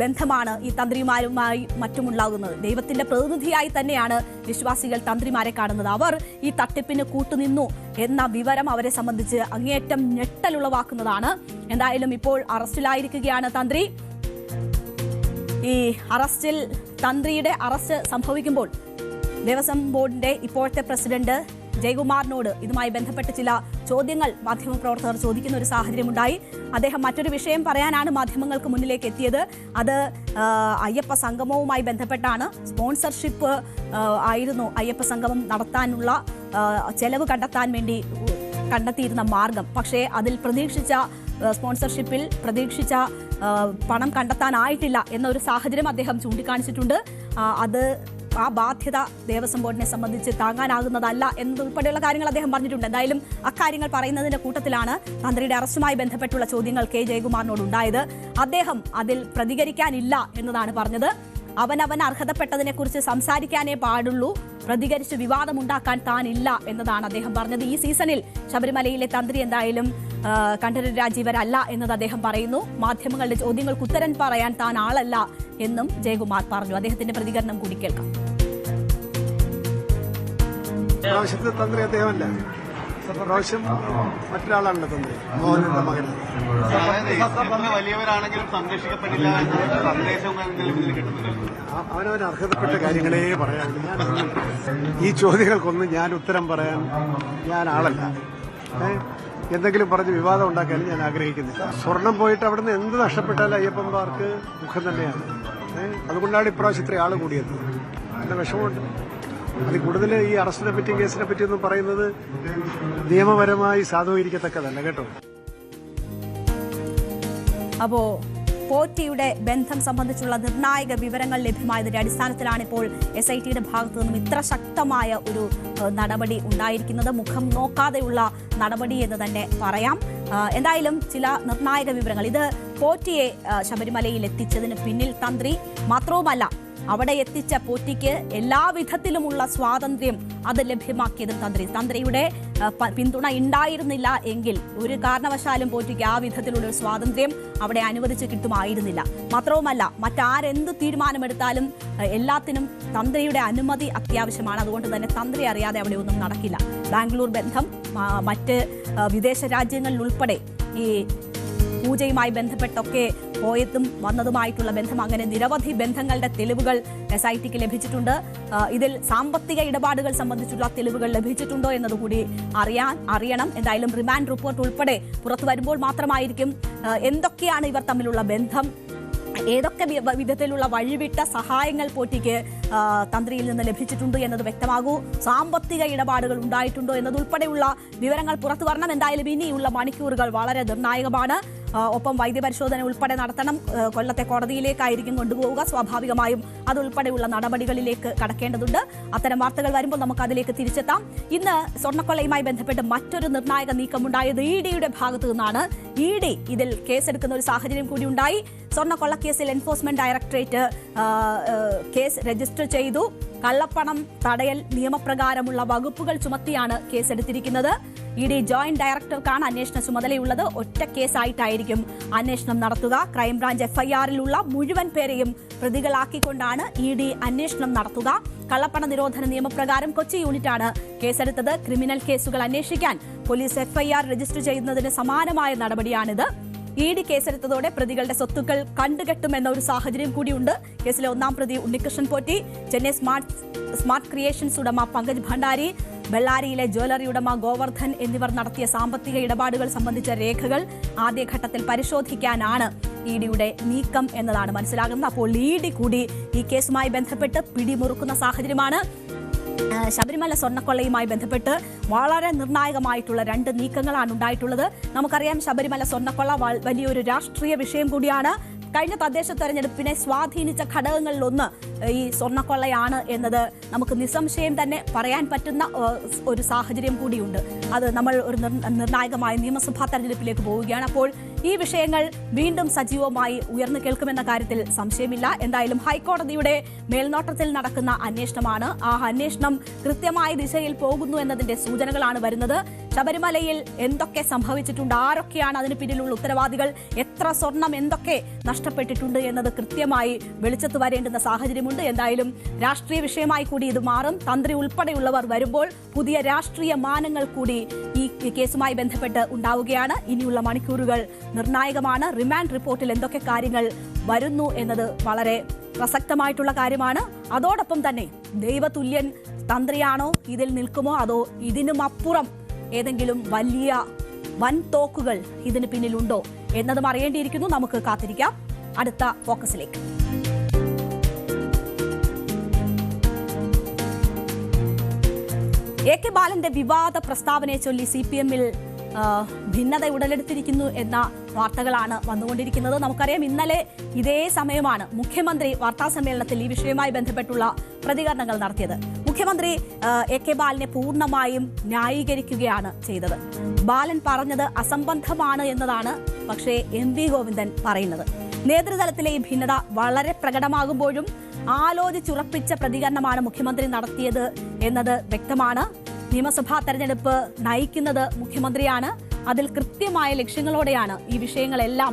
Speaker 1: ബന്ധമാണ് ഈ തന്ത്രിമാരുമായി മറ്റുമുണ്ടാകുന്നത്. ദൈവത്തിന്റെ പ്രതിനിധിയായി തന്നെയാണ് വിശ്വാസികൾ തന്ത്രിമാരെ കാണുന്നത്. അവർ ഈ തട്ടിപ്പിന് കൂട്ടുനിന്നു എന്ന വിവരം അവരെ സംബന്ധിച്ച് അങ്ങേയറ്റം ഞെട്ടലുളവാക്കുന്നതാണ്. എന്തായാലും ഇപ്പോൾ അറസ്റ്റിലായിരിക്കുകയാണ് തന്ത്രി. ഈ തന്ത്രിയുടെ അറസ്റ്റ് സംഭവിക്കുമ്പോൾ ദേവസ്വം ബോർഡിന്റെ ഇപ്പോഴത്തെ പ്രസിഡന്റ് ജയകുമാറിനോട് ഇതുമായി ബന്ധപ്പെട്ട് ചില ചോദ്യങ്ങൾ മാധ്യമപ്രവർത്തകർ ചോദിക്കുന്ന ഒരു സാഹചര്യമുണ്ടായി. അദ്ദേഹം മറ്റൊരു വിഷയം പറയാനാണ് മാധ്യമങ്ങൾക്ക് മുന്നിലേക്ക് എത്തിയത്. അത് അയ്യപ്പ സംഗമവുമായി ബന്ധപ്പെട്ടാണ്. സ്പോൺസർഷിപ്പ് ആയിരുന്നു അയ്യപ്പ സംഗമം നടത്താനുള്ള ചെലവ് കണ്ടെത്താൻ വേണ്ടി കണ്ടെത്തിയിരുന്ന മാർഗം. പക്ഷേ അതിൽ സ്പോൺസർഷിപ്പിൽ പ്രതീക്ഷിച്ച പണം കണ്ടെത്താനായിട്ടില്ല എന്നൊരു സാഹചര്യം അദ്ദേഹം ചൂണ്ടിക്കാണിച്ചിട്ടുണ്ട്. ആ ബാധ്യത ദേവസ്വം ബോർഡിനെ സംബന്ധിച്ച് താങ്ങാനാകുന്നതല്ല എന്നതുൾപ്പെടെയുള്ള കാര്യങ്ങൾ അദ്ദേഹം പറഞ്ഞിട്ടുണ്ട്. എന്തായാലും അക്കാര്യങ്ങൾ പറയുന്നതിന്റെ കൂട്ടത്തിലാണ് തന്ത്രിയുടെ അറസ്റ്റുമായി ബന്ധപ്പെട്ടുള്ള ചോദ്യങ്ങൾ കെ ജയകുമാറിനോട് ഉണ്ടായത്. അദ്ദേഹം അതിൽ പ്രതികരിക്കാനില്ല എന്നതാണ് പറഞ്ഞത്. അവനവൻ അർഹതപ്പെട്ടതിനെ കുറിച്ച് സംസാരിക്കാനേ പാടുള്ളൂ, പ്രതികരിച്ച് വിവാദമുണ്ടാക്കാൻ താനില്ല എന്നതാണ് അദ്ദേഹം പറഞ്ഞത്. ഈ സീസണിൽ ശബരിമലയിലെ തന്ത്രി എന്തായാലും കണ്ഠരര് രാജീവരല്ല എന്നത് അദ്ദേഹം പറയുന്നു. മാധ്യമങ്ങളുടെ ചോദ്യങ്ങൾക്ക് ഉത്തരം പറയാൻ താൻ ആളല്ല എന്നും ജയകുമാർ പറഞ്ഞു. അദ്ദേഹത്തിന്റെ പ്രതികരണം കൂടി കേൾക്കാം.
Speaker 4: തന്ത്രി അദ്ദേഹമല്ല, പ്രാവശ്യം മറ്റൊരാളാണല്ലോ തന്ത്രി, മോഹനന്റെ മകൻ.
Speaker 5: വലിയവരാണെങ്കിലും സംരക്ഷിക്കപ്പെടില്ല എന്ന സന്ദേശം
Speaker 4: അവനവൻ അർഹതപ്പെട്ട കാര്യങ്ങളേ പറയാനുള്ളൂ. ഈ ചോദ്യങ്ങൾക്കൊന്നും ഞാൻ ഉത്തരം പറയാൻ ഞാൻ ആളല്ല. എന്തെങ്കിലും പറഞ്ഞ് വിവാദം ഉണ്ടാക്കാനും ഞാൻ ആഗ്രഹിക്കുന്നില്ല. സ്വർണം പോയിട്ട് അവിടുന്ന് എന്ത് നഷ്ടപ്പെട്ടാലും അയ്യപ്പന്മാർക്ക് മുഖം തന്നെയാണ്. അതുകൊണ്ടാണ് ഇപ്രാവശ്യം ഇത്ര ആള് കൂടിയത്. എന്റെ വിഷമമുണ്ട്. അതിൽ കൂടുതൽ ഈ അറസ്റ്റിനെ പറ്റിയും കേസിനെ പറ്റിയൊന്നും പറയുന്നത് നിയമപരമായി സാധൂകരിക്കത്തക്കതല്ല കേട്ടോ.
Speaker 1: അപ്പോ പോറ്റിയുടെ ബന്ധം സംബന്ധിച്ചുള്ള നിർണായക വിവരങ്ങൾ ലഭ്യമായതിന്റെ അടിസ്ഥാനത്തിലാണ് ഇപ്പോൾ SITയുടെ ഭാഗത്തു നിന്നും ഇത്ര ശക്തമായ ഒരു നടപടി ഉണ്ടായിരിക്കുന്നത്. മുഖം നോക്കാതെയുള്ള നടപടി എന്ന് തന്നെ പറയാം. എന്തായാലും ചില നിർണായക വിവരങ്ങൾ, ഇത് പോറ്റിയെ ശബരിമലയിൽ എത്തിച്ചതിന് പിന്നിൽ തന്ത്രി മാത്രവുമല്ല, അവിടെ എത്തിച്ച പോറ്റിക്ക് എല്ലാവിധത്തിലുമുള്ള സ്വാതന്ത്ര്യം അത് ലഭ്യമാക്കിയതും തന്ത്രിയുടെ പിന്തുണ ഉണ്ടായിരുന്നില്ല എങ്കിൽ ഒരു കാരണവശാലും പോറ്റിക്ക് ആ വിധത്തിലുള്ള ഒരു സ്വാതന്ത്ര്യം അവിടെ അനുവദിച്ച് കിട്ടുമായിരുന്നില്ല. മാത്രവുമല്ല, മറ്റാരെന്ത് തീരുമാനമെടുത്താലും എല്ലാത്തിനും തന്ത്രിയുടെ അനുമതി അത്യാവശ്യമാണ്. അതുകൊണ്ട് തന്നെ തന്ത്രി അറിയാതെ അവിടെ ഒന്നും നടക്കില്ല. ബാംഗ്ലൂർ ബന്ധം, മറ്റ് വിദേശ രാജ്യങ്ങളിൽ ഉൾപ്പെടെ ഈ പൂജയുമായി ബന്ധപ്പെട്ടൊക്കെ പോയതും വന്നതുമായിട്ടുള്ള ബന്ധം, അങ്ങനെ നിരവധി ബന്ധങ്ങളുടെ തെളിവുകൾ SITക്ക് ലഭിച്ചിട്ടുണ്ട്. ഇതിൽ സാമ്പത്തിക ഇടപാടുകൾ സംബന്ധിച്ചുള്ള തെളിവുകൾ ലഭിച്ചിട്ടുണ്ടോ എന്നതുകൂടി അറിയണം. എന്തായാലും റിമാൻഡ് റിപ്പോർട്ട് ഉൾപ്പെടെ പുറത്തു വരുമ്പോൾ മാത്രമായിരിക്കും എന്തൊക്കെയാണ് ഇവർ തമ്മിലുള്ള ബന്ധം, ഏതൊക്കെ വിധത്തിലുള്ള വഴിവിട്ട സഹായങ്ങൾ പോറ്റിക്ക് തന്ത്രിയിൽ നിന്ന് ലഭിച്ചിട്ടുണ്ട് എന്നത് വ്യക്തമാകൂ, സാമ്പത്തിക ഇടപാടുകൾ ഉണ്ടായിട്ടുണ്ടോ എന്നതുൾപ്പെടെയുള്ള വിവരങ്ങൾ പുറത്തു വരണം. എന്തായാലും ഇനിയുള്ള മണിക്കൂറുകൾ വളരെ നിർണായകമാണ്. ഒപ്പം വൈദ്യപരിശോധന ഉൾപ്പെടെ നടത്തണം. കൊല്ലത്തെ കോടതിയിലേക്കായിരിക്കും കൊണ്ടുപോവുക. സ്വാഭാവികമായും അതുൾപ്പെടെയുള്ള നടപടികളിലേക്ക് കടക്കേണ്ടതുണ്ട്. അത്തരം വാർത്തകൾ വരുമ്പോൾ നമുക്ക് അതിലേക്ക് തിരിച്ചെത്താം. ഇന്ന് സ്വർണ്ണക്കൊള്ളയുമായി ബന്ധപ്പെട്ട് മറ്റൊരു നിർണായക നീക്കമുണ്ടായത് EDയുടെ ഭാഗത്തു നിന്നാണ്. ED ഇതിൽ കേസെടുക്കുന്ന ഒരു സാഹചര്യം കൂടി ഉണ്ടായി. സ്വർണ്ണക്കൊള്ളക്കേസിൽ എൻഫോഴ്സ്മെന്റ് ഡയറക്ടറേറ്റ് കേസ് രജിസ്റ്റർ ചെയ്തു. കള്ളപ്പണം തടയൽ നിയമപ്രകാരമുള്ള വകുപ്പുകൾ ചുമത്തിയാണ് കേസെടുത്തിരിക്കുന്നത്. ED ജോയിന്റ് ഡയറക്ടർക്കാണ് അന്വേഷണ ചുമതലയുള്ളത്. ഒറ്റ കേസായിട്ടായിരിക്കും അന്വേഷണം നടത്തുക. ക്രൈംബ്രാഞ്ച് FIRലുള്ള മുഴുവൻ പേരെയും പ്രതികളാക്കിക്കൊണ്ടാണ് ED അന്വേഷണം നടത്തുക. കള്ളപ്പണ നിരോധന നിയമപ്രകാരം കൊച്ചി യൂണിറ്റാണ് കേസെടുത്തത്. ക്രിമിനൽ കേസുകൾ അന്വേഷിക്കാൻ പോലീസ് FIR രജിസ്റ്റർ ചെയ്യുന്നതിന് സമാനമായ നടപടിയാണിത്. ED കേസെടുത്തതോടെ പ്രതികളുടെ സ്വത്തുക്കൾ കണ്ടുകെട്ടുമെന്ന ഒരു സാഹചര്യം കൂടിയുണ്ട്. കേസിലെ ഒന്നാം പ്രതി ഉണ്ണികൃഷ്ണൻ പോറ്റി, ചെന്നൈ സ്മാർട്ട് ക്രിയേഷൻസ് ഉടമ പങ്കജ് ഭണ്ഡാരി, ബെള്ളാരിയിലെ ജ്വല്ലറി ഉടമ ഗോവർദ്ധൻ എന്നിവർ നടത്തിയ സാമ്പത്തിക ഇടപാടുകൾ സംബന്ധിച്ച രേഖകൾ ആദ്യഘട്ടത്തിൽ പരിശോധിക്കാനാണ് EDയുടെ നീക്കം എന്നതാണ് മനസ്സിലാകുന്നത്. അപ്പോൾ ED കൂടി ഈ കേസുമായി ബന്ധപ്പെട്ട് പിടിമുറുക്കുന്ന സാഹചര്യമാണ്. ശബരിമല സ്വർണ്ണക്കൊള്ളയുമായി ബന്ധപ്പെട്ട് വളരെ നിർണായകമായിട്ടുള്ള 2 നീക്കങ്ങളാണ് ഉണ്ടായിട്ടുള്ളത്. നമുക്കറിയാം, ശബരിമല സ്വർണ്ണക്കൊള്ള വലിയൊരു രാഷ്ട്രീയ വിഷയം കൂടിയാണ്. കഴിഞ്ഞ തദ്ദേശ തെരഞ്ഞെടുപ്പിനെ സ്വാധീനിച്ച ഘടകങ്ങളിലൊന്ന് ഈ സ്വർണ്ണക്കൊള്ളയാണ് എന്നത് നമുക്ക് നിസ്സംശയം തന്നെ പറയാൻ പറ്റുന്ന ഒരു സാഹചര്യം കൂടിയുണ്ട്. അത് നമ്മൾ ഒരു നിർണായകമായ നിയമസഭാ തെരഞ്ഞെടുപ്പിലേക്ക് പോവുകയാണ്. അപ്പോൾ ഈ വിഷയങ്ങൾ വീണ്ടും സജീവമായി ഉയർന്നു കേൾക്കുമെന്ന കാര്യത്തിൽ സംശയമില്ല. എന്തായാലും ഹൈക്കോടതിയുടെ മേൽനോട്ടത്തിൽ നടക്കുന്ന അന്വേഷണമാണ്. ആ അന്വേഷണം കൃത്യമായ ദിശയിൽ പോകുന്നു എന്നതിന്റെ സൂചനകളാണ് വരുന്നത്. ശബരിമലയിൽ എന്തൊക്കെ സംഭവിച്ചിട്ടുണ്ട്, ആരൊക്കെയാണ് അതിന് പിന്നിലുള്ള ഉത്തരവാദികൾ, എത്ര സ്വർണം എന്തൊക്കെ നഷ്ടപ്പെട്ടിട്ടുണ്ട് എന്നത് കൃത്യമായി വെളിച്ചത്ത് വരേണ്ടുന്ന സാഹചര്യമുണ്ട്. എന്തായാലും രാഷ്ട്രീയ വിഷയമായി കൂടി ഇത് മാറും. തന്ത്രി ഉൾപ്പെടെയുള്ളവർ വരുമ്പോൾ പുതിയ രാഷ്ട്രീയ മാനങ്ങൾ കൂടി ഈ കേസുമായി ബന്ധപ്പെട്ട് ഉണ്ടാവുകയാണ്. ഇനിയുള്ള മണിക്കൂറുകൾ നിർണായകമാണ്. റിമാൻഡ് റിപ്പോർട്ടിൽ എന്തൊക്കെ കാര്യങ്ങൾ വരുന്നു എന്നത് വളരെ പ്രസക്തമായിട്ടുള്ള കാര്യമാണ്. അതോടൊപ്പം തന്നെ ദൈവതുല്യൻ തന്ത്രിയാണോ, ഇതിൽ നിൽക്കുമോ, അതോ ഇതിനുമപ്പുറം ഏതെങ്കിലും വലിയ വൻ തോക്കുകൾ ഇതിന് പിന്നിലുണ്ടോ എന്നതും അറിയേണ്ടിയിരിക്കുന്നു. നമുക്ക് കാത്തിരിക്കാം. അടുത്ത ഫോക്കസിലേക്ക്. AK ബാലന്റെ വിവാദ പ്രസ്താവനയെ ചൊല്ലി CPMൽ ഭിന്നത ഉടലെടുത്തിരിക്കുന്നു എന്ന വാർത്തകളാണ് വന്നുകൊണ്ടിരിക്കുന്നത്. നമുക്കറിയാം, ഇന്നലെ ഇതേ സമയമാണ് മുഖ്യമന്ത്രി വാർത്താസമ്മേളനത്തിൽ ഈ വിഷയവുമായി ബന്ധപ്പെട്ടുള്ള പ്രതികരണങ്ങൾ നടത്തിയത്. മുഖ്യമന്ത്രി AK ബാലനെ പൂർണ്ണമായും ന്യായീകരിക്കുകയാണ് ചെയ്തത്. ബാലൻ പറഞ്ഞത് അസംബന്ധമാണ് എന്നതാണ് പക്ഷേ MV ഗോവിന്ദൻ പറയുന്നത്. നേതൃതലത്തിലെ ഈ ഭിന്നത വളരെ പ്രകടമാകുമ്പോഴും ആലോചിച്ചുറപ്പിച്ച പ്രതികരണമാണ് മുഖ്യമന്ത്രി നടത്തിയത് എന്നത് വ്യക്തമാണ്. നിയമസഭാ തെരഞ്ഞെടുപ്പ് നയിക്കുന്നത് മുഖ്യമന്ത്രിയാണ്. അതിൽ കൃത്യമായ ലക്ഷ്യങ്ങളോടെയാണ് ഈ വിഷയങ്ങളെല്ലാം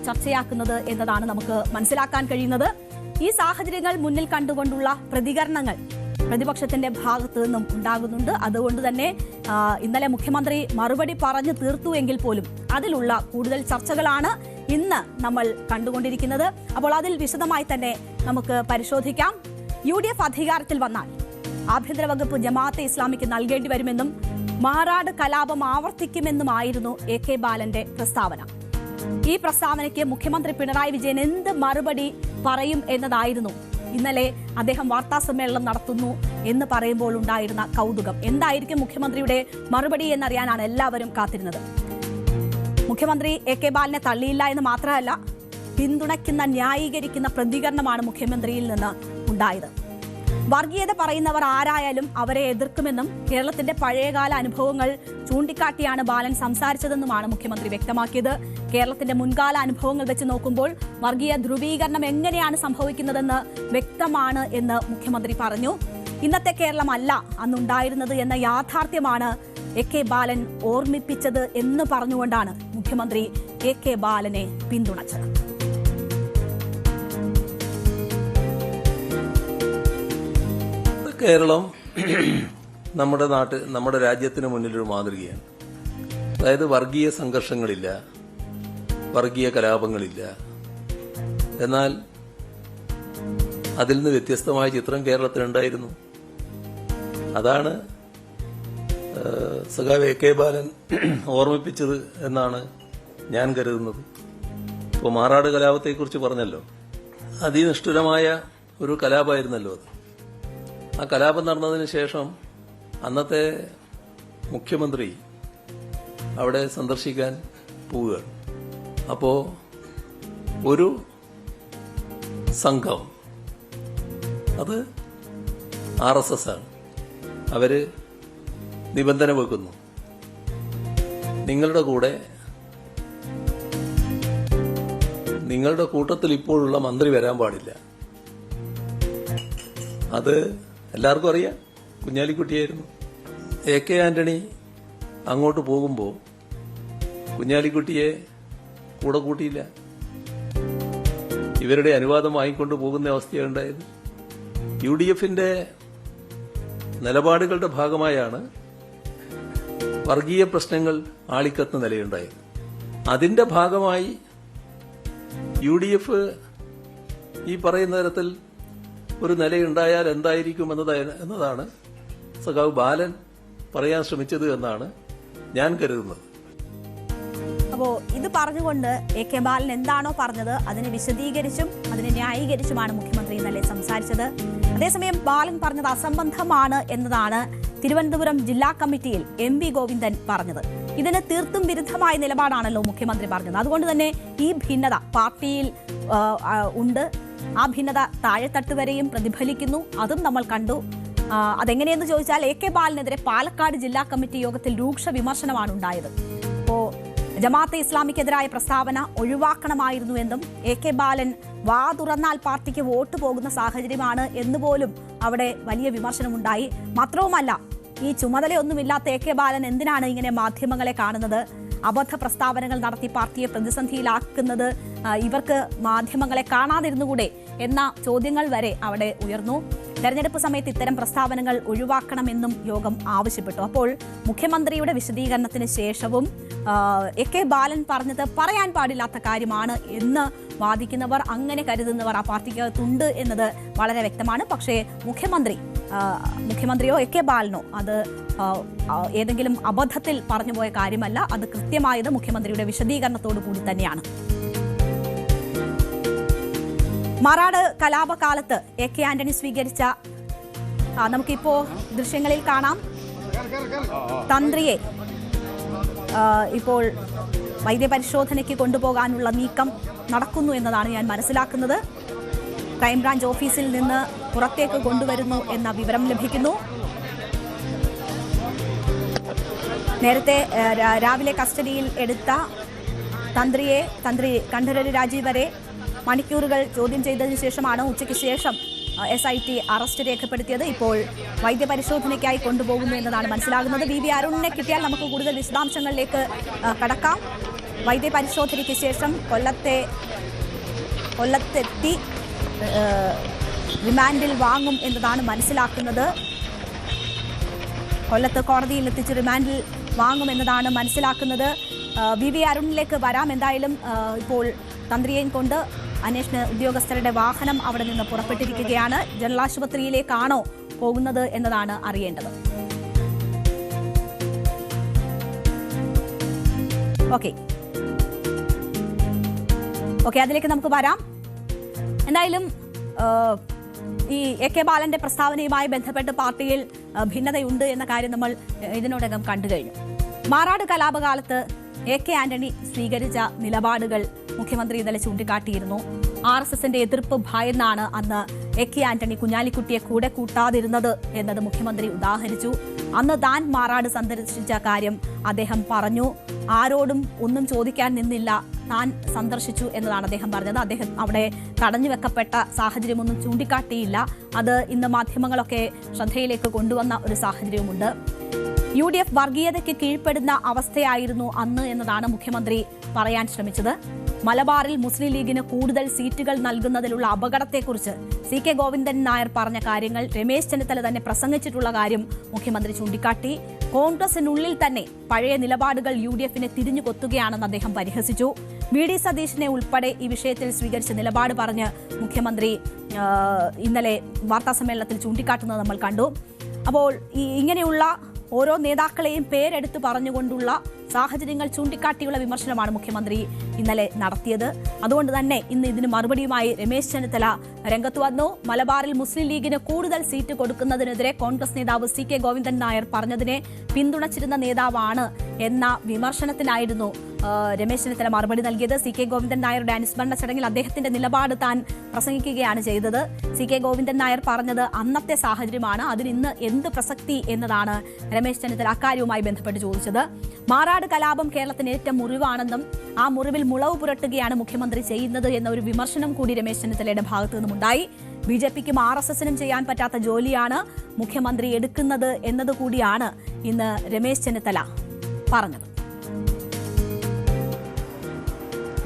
Speaker 1: ചർച്ചയാക്കുന്നത് എന്നതാണ് നമുക്ക് മനസ്സിലാക്കാൻ കഴിയുന്നത്. ഈ സാഹചര്യങ്ങൾ മുന്നിൽ കണ്ടുകൊണ്ടുള്ള പ്രതികരണങ്ങൾ പ്രതിപക്ഷത്തിന്റെ ഭാഗത്തു നിന്നും ഉണ്ടാകുന്നുണ്ട്. അതുകൊണ്ട് തന്നെ ഇന്നലെ മുഖ്യമന്ത്രി മറുപടി പറഞ്ഞു തീർത്തു എങ്കിൽ പോലും അതിലുള്ള കൂടുതൽ ചർച്ചകളാണ് ഇന്ന് നമ്മൾ കണ്ടുകൊണ്ടിരിക്കുന്നത്. അപ്പോൾ അതിൽ വിശദമായി തന്നെ നമുക്ക് പരിശോധിക്കാം. UDF അധികാരത്തിൽ വന്നാൽ ആഭ്യന്തര വകുപ്പ് ജമാഅത്തെ ഇസ്ലാമിക്ക് നൽകേണ്ടി വരുമെന്നും മാറാട് കലാപം ആവർത്തിക്കുമെന്നുമായിരുന്നു AK ബാലന്റെ പ്രസ്താവന. ഈ പ്രസ്താവനയ്ക്ക് മുഖ്യമന്ത്രി പിണറായി വിജയൻ എന്ത് മറുപടി പറയും എന്നതായിരുന്നു ഇന്നലെ അദ്ദേഹം വാർത്താ സമ്മേളനം നടത്തുന്നു എന്ന് പറയുമ്പോൾ ഉണ്ടായിരുന്ന കൗതുകം. എന്തായിരിക്കും മുഖ്യമന്ത്രിയുടെ മറുപടി എന്നറിയാനാണ് എല്ലാവരും കാത്തിരുന്നത്. മുഖ്യമന്ത്രി AK ബാലനെ തള്ളിയില്ല എന്ന് മാത്രമല്ല, പിന്തുണയ്ക്കുന്ന ന്യായീകരിക്കുന്ന പ്രതികരണമാണ് മുഖ്യമന്ത്രിയിൽ നിന്ന് ഉണ്ടായത്. വർഗീയത പറയുന്നവർ ആരായാലും അവരെ എതിർക്കുമെന്നും കേരളത്തിന്റെ പഴയകാല അനുഭവങ്ങൾ ചൂണ്ടിക്കാട്ടിയാണ് ബാലൻ സംസാരിച്ചതെന്നുമാണ് മുഖ്യമന്ത്രി വ്യക്തമാക്കിയത്. കേരളത്തിന്റെ മുൻകാല അനുഭവങ്ങൾ വെച്ച് നോക്കുമ്പോൾ വർഗീയ ധ്രുവീകരണം എങ്ങനെയാണ് സംഭവിക്കുന്നതെന്ന് വ്യക്തമാണ് എന്ന് മുഖ്യമന്ത്രി പറഞ്ഞു. ഇന്നത്തെ കേരളമല്ല അന്നുണ്ടായിരുന്നത് എന്ന യാഥാർത്ഥ്യമാണ് AK ബാലൻ ഓർമ്മിപ്പിച്ചത് എന്ന് പറഞ്ഞുകൊണ്ടാണ് മുഖ്യമന്ത്രി AK ബാലനെ പിന്തുണച്ചത്.
Speaker 6: കേരളം നമ്മുടെ രാജ്യത്തിന് മുന്നിലൊരു മാതൃകയാണ്. അതായത് വർഗീയ സംഘർഷങ്ങളില്ല, വർഗീയ കലാപങ്ങളില്ല. എന്നാൽ അതിൽ നിന്ന് വ്യത്യസ്തമായ ചിത്രം കേരളത്തിലുണ്ടായിരുന്നു. അതാണ് സഖാവ് എ കെ ബാലൻ ഓർമ്മിപ്പിച്ചത് എന്നാണ് ഞാൻ കരുതുന്നത്. ഇപ്പോൾ മാറാട് കലാപത്തെക്കുറിച്ച് പറഞ്ഞല്ലോ, അതിനിഷ്ഠുരമായ ഒരു കലാപമായിരുന്നല്ലോ അത്. ആ കലാപം നടന്നതിന് ശേഷം അന്നത്തെ മുഖ്യമന്ത്രി അവിടെ സന്ദർശിക്കാൻ പോവുകയാണ്. അപ്പോൾ ഒരു സംഘം, അത് RSS ആണ്, അവര് നിബന്ധന വെക്കുന്നു, നിങ്ങളുടെ കൂട്ടത്തിൽ ഇപ്പോഴുള്ള മന്ത്രി വരാൻ പാടില്ല. അത് എല്ലാവർക്കും അറിയാം, കുഞ്ഞാലിക്കുട്ടിയായിരുന്നു. AK ആന്റണി അങ്ങോട്ട് പോകുമ്പോൾ കുഞ്ഞാലിക്കുട്ടിയെ കൂടെ കൂട്ടിയില്ല. ഇവരുടെ അനുവാദം വാങ്ങിക്കൊണ്ട് പോകുന്ന അവസ്ഥയാണ് ഉണ്ടായത്. UDFന്റെ നിലപാടുകളുടെ ഭാഗമായാണ് വർഗീയ പ്രശ്നങ്ങൾ ആളിക്കത്തുന്ന നിലയുണ്ടായത്. അതിന്റെ ഭാഗമായി UDF ഈ പറയുന്ന തരത്തിൽ ഒരു നിലയുണ്ടായാൽ എന്തായിരിക്കും എന്നതാണ് സഖാവ് ബാലൻ പറയാൻ ശ്രമിച്ചത് എന്നാണ് ഞാൻ കരുതുന്നത്.
Speaker 1: അപ്പോൾ ഇത് പറഞ്ഞുകൊണ്ട് AK ബാലൻ എന്താണോ പറഞ്ഞത് അതിനെ വിശദീകരിച്ചും അതിനെ ന്യായീകരിച്ചുമാണ് മുഖ്യമന്ത്രി ഇന്നലെ സംസാരിച്ചത്. അതേസമയം ബാലൻ പറഞ്ഞത് അസംബന്ധമാണ് എന്നതാണ് തിരുവനന്തപുരം ജില്ലാ കമ്മിറ്റിയിൽ MP ഗോവിന്ദൻ പറഞ്ഞത്. ഇതിന് തീർത്തും വിരുദ്ധമായ നിലപാടാണല്ലോ മുഖ്യമന്ത്രി പറഞ്ഞത്. അതുകൊണ്ട് തന്നെ ഈ ഭിന്നത പാർട്ടിയിൽ ഉണ്ട്. ആ ഭിന്നത താഴെത്തട്ട് വരെയും പ്രതിഫലിക്കുന്നു. അതും നമ്മൾ കണ്ടു. അതെങ്ങനെയെന്ന് ചോദിച്ചാൽ AK ബാലനെതിരെ പാലക്കാട് ജില്ലാ കമ്മിറ്റി യോഗത്തിൽ രൂക്ഷ വിമർശനമാണ് ഉണ്ടായത്. അപ്പോൾ ജമാഅത്തെ ഇസ്ലാമിക്കെതിരായ പ്രസ്താവന ഒഴിവാക്കണമായിരുന്നു എന്നും AK ബാലൻ വാ തുറന്നാൽ പാർട്ടിക്ക് വോട്ട് പോകുന്ന സാഹചര്യമാണ് എന്നുപോലും അവിടെ വലിയ വിമർശനമുണ്ടായി. മാത്രവുമല്ല, ഈ ചുമതലയൊന്നുമില്ലാത്ത AK ബാലൻ എന്തിനാണ് ഇങ്ങനെ മാധ്യമങ്ങളെ കാണുന്നത്? അബദ്ധ പ്രസ്താവനകൾ നടത്തി പാർട്ടിയെ പ്രതിസന്ധിയിലാക്കുന്നത് ഇവർക്ക് മാധ്യമങ്ങളെ കാണാതിരുന്നുകൂടെ എന്ന ചോദ്യങ്ങൾ വരെ അവിടെ ഉയർന്നു. തെരഞ്ഞെടുപ്പ് സമയത്ത് ഇത്തരം പ്രസ്താവനകൾ ഒഴിവാക്കണമെന്നും യോഗം ആവശ്യപ്പെട്ടു. അപ്പോൾ മുഖ്യമന്ത്രിയുടെ വിശദീകരണത്തിന് ശേഷവും AK ബാലൻ പറഞ്ഞത് പറയാൻ പാടില്ലാത്ത കാര്യമാണ് എന്ന് വാദിക്കുന്നവർ, അങ്ങനെ കരുതുന്നവർ ആ പാർട്ടിക്കകത്തുണ്ട് എന്നത് വളരെ വ്യക്തമാണ്. പക്ഷേ മുഖ്യമന്ത്രിയോ AK ബാലനോ അത് ഏതെങ്കിലും അബദ്ധത്തിൽ പറഞ്ഞുപോയ കാര്യമല്ല. അത് കൃത്യമായത് മുഖ്യമന്ത്രിയുടെ വിശദീകരണത്തോടു കൂടി തന്നെയാണ്. മാറാട് കലാപകാലത്ത് AK ആന്റണി സ്വീകരിച്ച, നമുക്കിപ്പോ ദൃശ്യങ്ങളിൽ കാണാം, തന്ത്രിയെ ഇപ്പോൾ വൈദ്യപരിശോധനയ്ക്ക് കൊണ്ടുപോകാനുള്ള നീക്കം നടക്കുന്നു എന്നതാണ് ഞാൻ മനസ്സിലാക്കുന്നത്. ക്രൈംബ്രാഞ്ച് ഓഫീസിൽ നിന്ന് പുറത്തേക്ക് കൊണ്ടുവരുന്നു എന്ന വിവരം ലഭിക്കുന്നു. നേരത്തെ രാവിലെ കസ്റ്റഡിയിൽ എടുത്ത തന്ത്രി കണ്ഠരര് രാജീവരെ മണിക്കൂറുകൾ ചോദ്യം ചെയ്തതിനു ശേഷമാണ് ഉച്ചയ്ക്ക് ശേഷം SIT അറസ്റ്റ് രേഖപ്പെടുത്തിയത്. ഇപ്പോൾ വൈദ്യപരിശോധനയ്ക്കായി കൊണ്ടുപോകുന്നു എന്നതാണ് മനസ്സിലാകുന്നത്. VV അരുണിനെ കിട്ടിയാൽ നമുക്ക് കൂടുതൽ വിശദാംശങ്ങളിലേക്ക് കടക്കാം. വൈദ്യപരിശോധനയ്ക്ക് ശേഷം കൊല്ലത്തെത്തി റിമാൻഡിൽ വാങ്ങും എന്നതാണ് മനസ്സിലാക്കുന്നത്. കൊല്ലത്ത് കോടതിയിൽ എത്തിച്ച് റിമാൻഡിൽ വാങ്ങുമെന്നതാണ് മനസ്സിലാക്കുന്നത്. VV അരുണിലേക്ക് വരാം. എന്തായാലും ഇപ്പോൾ തന്ത്രിയെയും കൊണ്ട് അന്വേഷണ ഉദ്യോഗസ്ഥരുടെ വാഹനം അവിടെ നിന്ന് പുറപ്പെട്ടിരിക്കുകയാണ്. ജനറൽ ആശുപത്രിയിലേക്കാണോ പോകുന്നത് എന്നതാണ് അറിയേണ്ടത്. ഓക്കെ, അതിലേക്ക് നമുക്ക് വരാം. എന്തായാലും ഈ AK ബാലന്റെ പ്രസ്താവനയുമായി ബന്ധപ്പെട്ട് പാർട്ടിയിൽ ഭിന്നതയുണ്ട് എന്ന കാര്യം നമ്മൾ ഇതിനോടകം കണ്ടു കഴിഞ്ഞു. മാറാട് കലാപകാലത്ത് AK ആന്റണി സ്വീകരിച്ച നിലപാടുകൾ മുഖ്യമന്ത്രി ഇന്നലെ ചൂണ്ടിക്കാട്ടിയിരുന്നു. RSSന്റെ എതിർപ്പ് ഭയന്നാണ് അന്ന് AK ആന്റണി കുഞ്ഞാലിക്കുട്ടിയെ കൂടെ കൂട്ടാതിരുന്നത് എന്നത് മുഖ്യമന്ത്രി ഉദാഹരിച്ചു. അന്ന് താൻ മാറാട് സന്ദർശിച്ച കാര്യം അദ്ദേഹം പറഞ്ഞു. ആരോടും ഒന്നും ചോദിക്കാൻ നിന്നില്ല, താൻ സന്ദർശിച്ചു എന്നതാണ് അദ്ദേഹം പറഞ്ഞത്. അദ്ദേഹം അവിടെ തടഞ്ഞുവെക്കപ്പെട്ട സാഹചര്യമൊന്നും ചൂണ്ടിക്കാട്ടിയില്ല. അത് ഇന്ന് മാധ്യമങ്ങളൊക്കെ ശ്രദ്ധയിലേക്ക് കൊണ്ടുവന്ന ഒരു സാഹചര്യവുമുണ്ട്. UDF വർഗീയതയ്ക്ക് കീഴ്പ്പെടുന്ന അവസ്ഥയായിരുന്നു അന്ന് എന്നതാണ് മുഖ്യമന്ത്രി പറയാൻ ശ്രമിച്ചത്. മലബാറിൽ മുസ്ലിം ലീഗിന് കൂടുതൽ സീറ്റുകൾ നൽകുന്നതിലുള്ള അപകടത്തെക്കുറിച്ച് CK ഗോവിന്ദൻ നായർ പറഞ്ഞ കാര്യങ്ങൾ രമേശ് ചെന്നിത്തല തന്നെ പ്രസംഗിച്ചിട്ടുള്ള കാര്യം മുഖ്യമന്ത്രി ചൂണ്ടിക്കാട്ടി. കോൺഗ്രസിനുള്ളിൽ തന്നെ പഴയ നിലപാടുകൾ UDFനെ തിരിഞ്ഞു കൊത്തുകയാണെന്ന് അദ്ദേഹം പരിഹസിച്ചു. VD സതീശനെ ഉൾപ്പെടെ ഈ വിഷയത്തിൽ സ്വീകരിച്ച നിലപാട് പറഞ്ഞ് മുഖ്യമന്ത്രി ഇന്നലെ വാർത്താസമ്മേളനത്തിൽ ചൂണ്ടിക്കാട്ടുന്നത് നമ്മൾ കണ്ടു. അപ്പോൾ ഇങ്ങനെയുള്ള ഓരോ നേതാക്കളെയും പേരെടുത്ത് പറഞ്ഞുകൊണ്ടുള്ള സാഹചര്യങ്ങൾ ചൂണ്ടിക്കാട്ടിയുള്ള വിമർശനമാണ് മുഖ്യമന്ത്രി ഇന്നലെ നടത്തിയത്. അതുകൊണ്ട് തന്നെ ഇന്ന് ഇതിന് മറുപടിയുമായി രമേശ് ചെന്നിത്തല രംഗത്ത് വന്നു. മലബാറിൽ മുസ്ലിം ലീഗിന് കൂടുതൽ സീറ്റ് കൊടുക്കുന്നതിനെതിരെ കോൺഗ്രസ് നേതാവ് CK ഗോവിന്ദൻ നായർ പറഞ്ഞതിനെ പിന്തുണച്ചിരുന്ന നേതാവാണ് എന്ന വിമർശനത്തിനായിരുന്നു രമേശ് ചെന്നിത്തല മറുപടി നൽകിയത്. CK ഗോവിന്ദൻ നായരുടെ അനുസ്മരണ ചടങ്ങിൽ അദ്ദേഹത്തിന്റെ നിലപാട് താൻ പ്രസംഗിക്കുകയാണ് ചെയ്തത്. CK ഗോവിന്ദൻ നായർ പറഞ്ഞത് അന്നത്തെ സാഹചര്യമാണ്, അതിന് ഇന്ന് എന്ത് പ്രസക്തി എന്നതാണ് രമേശ് ചെന്നിത്തല അക്കാര്യവുമായി ബന്ധപ്പെട്ട് ചോദിച്ചത്. മാറാട് കലാപം കേരളത്തിന് ഏറ്റ മുറിവാണെന്നും ആ മുറിവിൽ മുളവ് പുരട്ടുകയാണ് മുഖ്യമന്ത്രി ചെയ്യുന്നത് എന്ന ഒരു വിമർശനം കൂടി രമേശ് ചെന്നിത്തലയുടെ ഭാഗത്തു നിന്നുമുണ്ടായി. BJPക്കും RSSനും ചെയ്യാൻ പറ്റാത്ത ജോലിയാണ് മുഖ്യമന്ത്രി എടുക്കുന്നത് എന്നതുകൂടിയാണ് ഇന്ന് രമേശ് ചെന്നിത്തല പറഞ്ഞത്.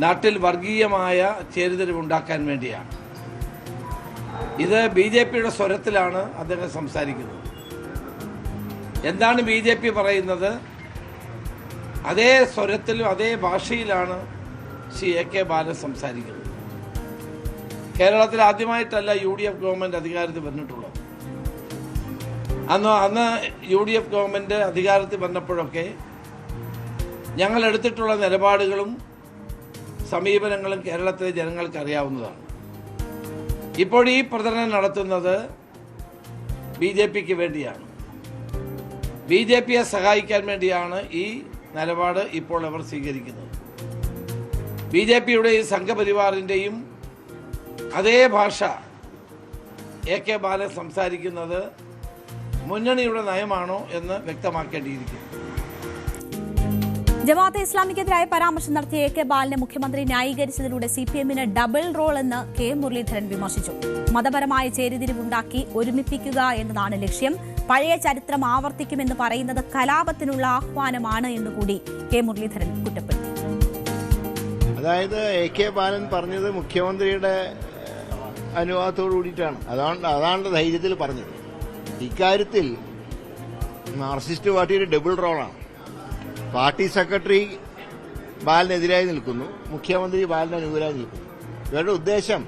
Speaker 6: നാട്ടിൽ വർഗീയമായ ചേരിതിരിവുണ്ടാക്കാൻ വേണ്ടിയാണ്. ഇത് BJPയുടെ സ്വരത്തിലാണ് അദ്ദേഹം സംസാരിക്കുന്നത്. എന്താണ് BJP പറയുന്നത്, അതേ സ്വരത്തിലും അതേ ഭാഷയിലാണ് ശ്രീ AK ബാലൻ സംസാരിക്കുന്നത്. കേരളത്തിൽ ആദ്യമായിട്ടല്ല UDF ഗവൺമെന്റ് അധികാരത്തിൽ വന്നിട്ടുള്ളത്. അന്ന് UDF ഗവൺമെന്റ് അധികാരത്തിൽ വന്നപ്പോഴൊക്കെ ഞങ്ങൾ എടുത്തിട്ടുള്ള നിലപാടുകളും സമീപനങ്ങളും കേരളത്തിലെ ജനങ്ങൾക്ക് അറിയാവുന്നതാണ്. ഇപ്പോൾ ഈ പ്രചരണം നടത്തുന്നത് BJPക്ക് വേണ്ടിയാണ്. BJPയെ സഹായിക്കാൻ വേണ്ടിയാണ് ഈ നിലപാട് ഇപ്പോൾ അവർ സ്വീകരിക്കുന്നത്. BJPയുടെയും സംഘപരിവാറിൻ്റെയും അതേ ഭാഷ AK ബാലൻ സംസാരിക്കുന്നത് മുന്നണിയുടെ നയമാണോ എന്ന് വ്യക്തമാക്കേണ്ടിയിരിക്കുന്നു.
Speaker 1: ജമാഅത്തെ ഇസ്ലാമിക്കെതിരായ പരാമർശം നടത്തിയ AK ബാലനെ മുഖ്യമന്ത്രി ന്യായീകരിച്ചതിലൂടെ CPMന് ഡബിൾ റോൾ എന്ന് K മുരളീധരൻ വിമർശിച്ചു. മതപരമായ ചേരിതിരിവുണ്ടാക്കി ഒരുമിപ്പിക്കുക എന്നതാണ് ലക്ഷ്യം. പഴയ ചരിത്രം ആവർത്തിക്കുമെന്ന് പറയുന്നത് കലാപത്തിനുള്ള ആഹ്വാനമാണ് എന്നുകൂടി K മുരളീധരൻ കുറ്റപ്പെടുത്തി.
Speaker 7: അതായത് AK ബാലൻ പറഞ്ഞത് മുഖ്യമന്ത്രിയുടെ അനുവാദത്തോടു കൂടിയിട്ടാണ്. അതാണ് ധൈര്യത്തിൽ പറഞ്ഞത്. ഇക്കാര്യത്തിൽ മാർക്സിസ്റ്റ് പാർട്ടിയുടെ ഡബിൾ റോളാണ്. പാർട്ടി സെക്രട്ടറി ബാലനെതിരായി നിൽക്കുന്നു, മുഖ്യമന്ത്രി ബാലന് അനുകൂലമായി നിൽക്കുന്നു. ഇവരുടെ ഉദ്ദേശം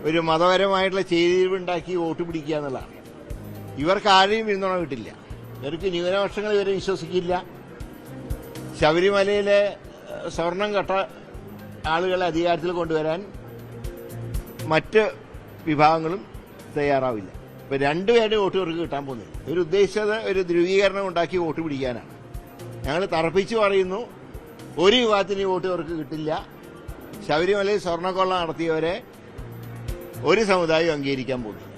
Speaker 7: ഒരു മതപരമായിട്ടുള്ള ചേരിതിരിവുണ്ടാക്കി വോട്ട് പിടിക്കുക എന്നുള്ളതാണ്. ഇവർക്ക് ആരെയും പിന്തുണ കിട്ടില്ല. ഇവർക്ക് ന്യൂനപക്ഷങ്ങൾ ഇവരെ വിശ്വസിക്കില്ല. ശബരിമലയിലെ സ്വർണം കട്ട ആളുകളെ അധികാരത്തിൽ കൊണ്ടുവരാൻ മറ്റ് വിഭാഗങ്ങളും തയ്യാറാവില്ല. ഇപ്പൊ രണ്ടുപേരുടെ വോട്ട് ഇവർക്ക് കിട്ടാൻ പോകുന്നില്ല. ഇവരുദ്ദേശിച്ചത് ഒരു ധ്രുവീകരണം ഉണ്ടാക്കി വോട്ട് പിടിക്കാനാണ്. ഞങ്ങൾ തറപ്പിച്ചു പറയുന്നു, ഒരു വിഭാഗത്തിന് വോട്ട് ഇവർക്ക് കിട്ടില്ല. ശബരിമലയിൽ സ്വർണ്ണക്കൊള്ള നടത്തിയവരെ ഒരു സമുദായം അംഗീകരിക്കാൻ പോകുന്നില്ല.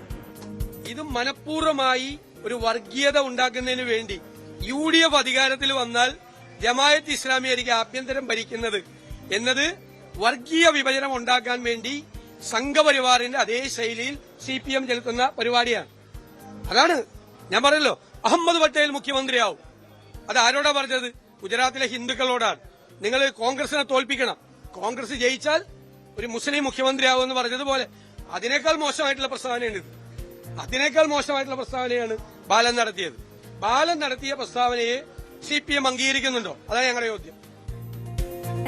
Speaker 8: ഇത് മനഃപൂർവ്വമായി ഒരു വർഗീയത ഉണ്ടാക്കുന്നതിന് വേണ്ടി UDF അധികാരത്തിൽ വന്നാൽ ജമാഅത്ത് ഇസ്ലാമിയായിരിക്കും ആഭ്യന്തരം ഭരിക്കുന്നത് എന്നത് വർഗീയ വിഭജനം ഉണ്ടാക്കാൻ വേണ്ടി സംഘപരിവാറിന്റെ അതേ ശൈലിയിൽ CPM ചെലുത്തുന്ന പരിപാടിയാണ്. അതാണ് ഞാൻ പറയല്ലോ, അഹമ്മദ് പട്ടേൽ മുഖ്യമന്ത്രിയാവും. അത് ആരോടാ പറഞ്ഞത്? ഗുജറാത്തിലെ ഹിന്ദുക്കളോടാണ്. നിങ്ങൾ കോൺഗ്രസിനെ തോൽപ്പിക്കണം, കോൺഗ്രസ് ജയിച്ചാൽ ഒരു മുസ്ലിം മുഖ്യമന്ത്രിയാവും എന്ന് പറഞ്ഞതുപോലെ അതിനേക്കാൾ മോശമായിട്ടുള്ള പ്രസ്താവനയാണ്. അതിനേക്കാൾ മോശമായിട്ടുള്ള പ്രസ്താവനയാണ് ബാലൻ നടത്തിയത്. ബാലൻ നടത്തിയ പ്രസ്താവനയെ CPM അംഗീകരിക്കുന്നുണ്ടോ? അതാണ് ഞങ്ങളുടെ ചോദ്യം.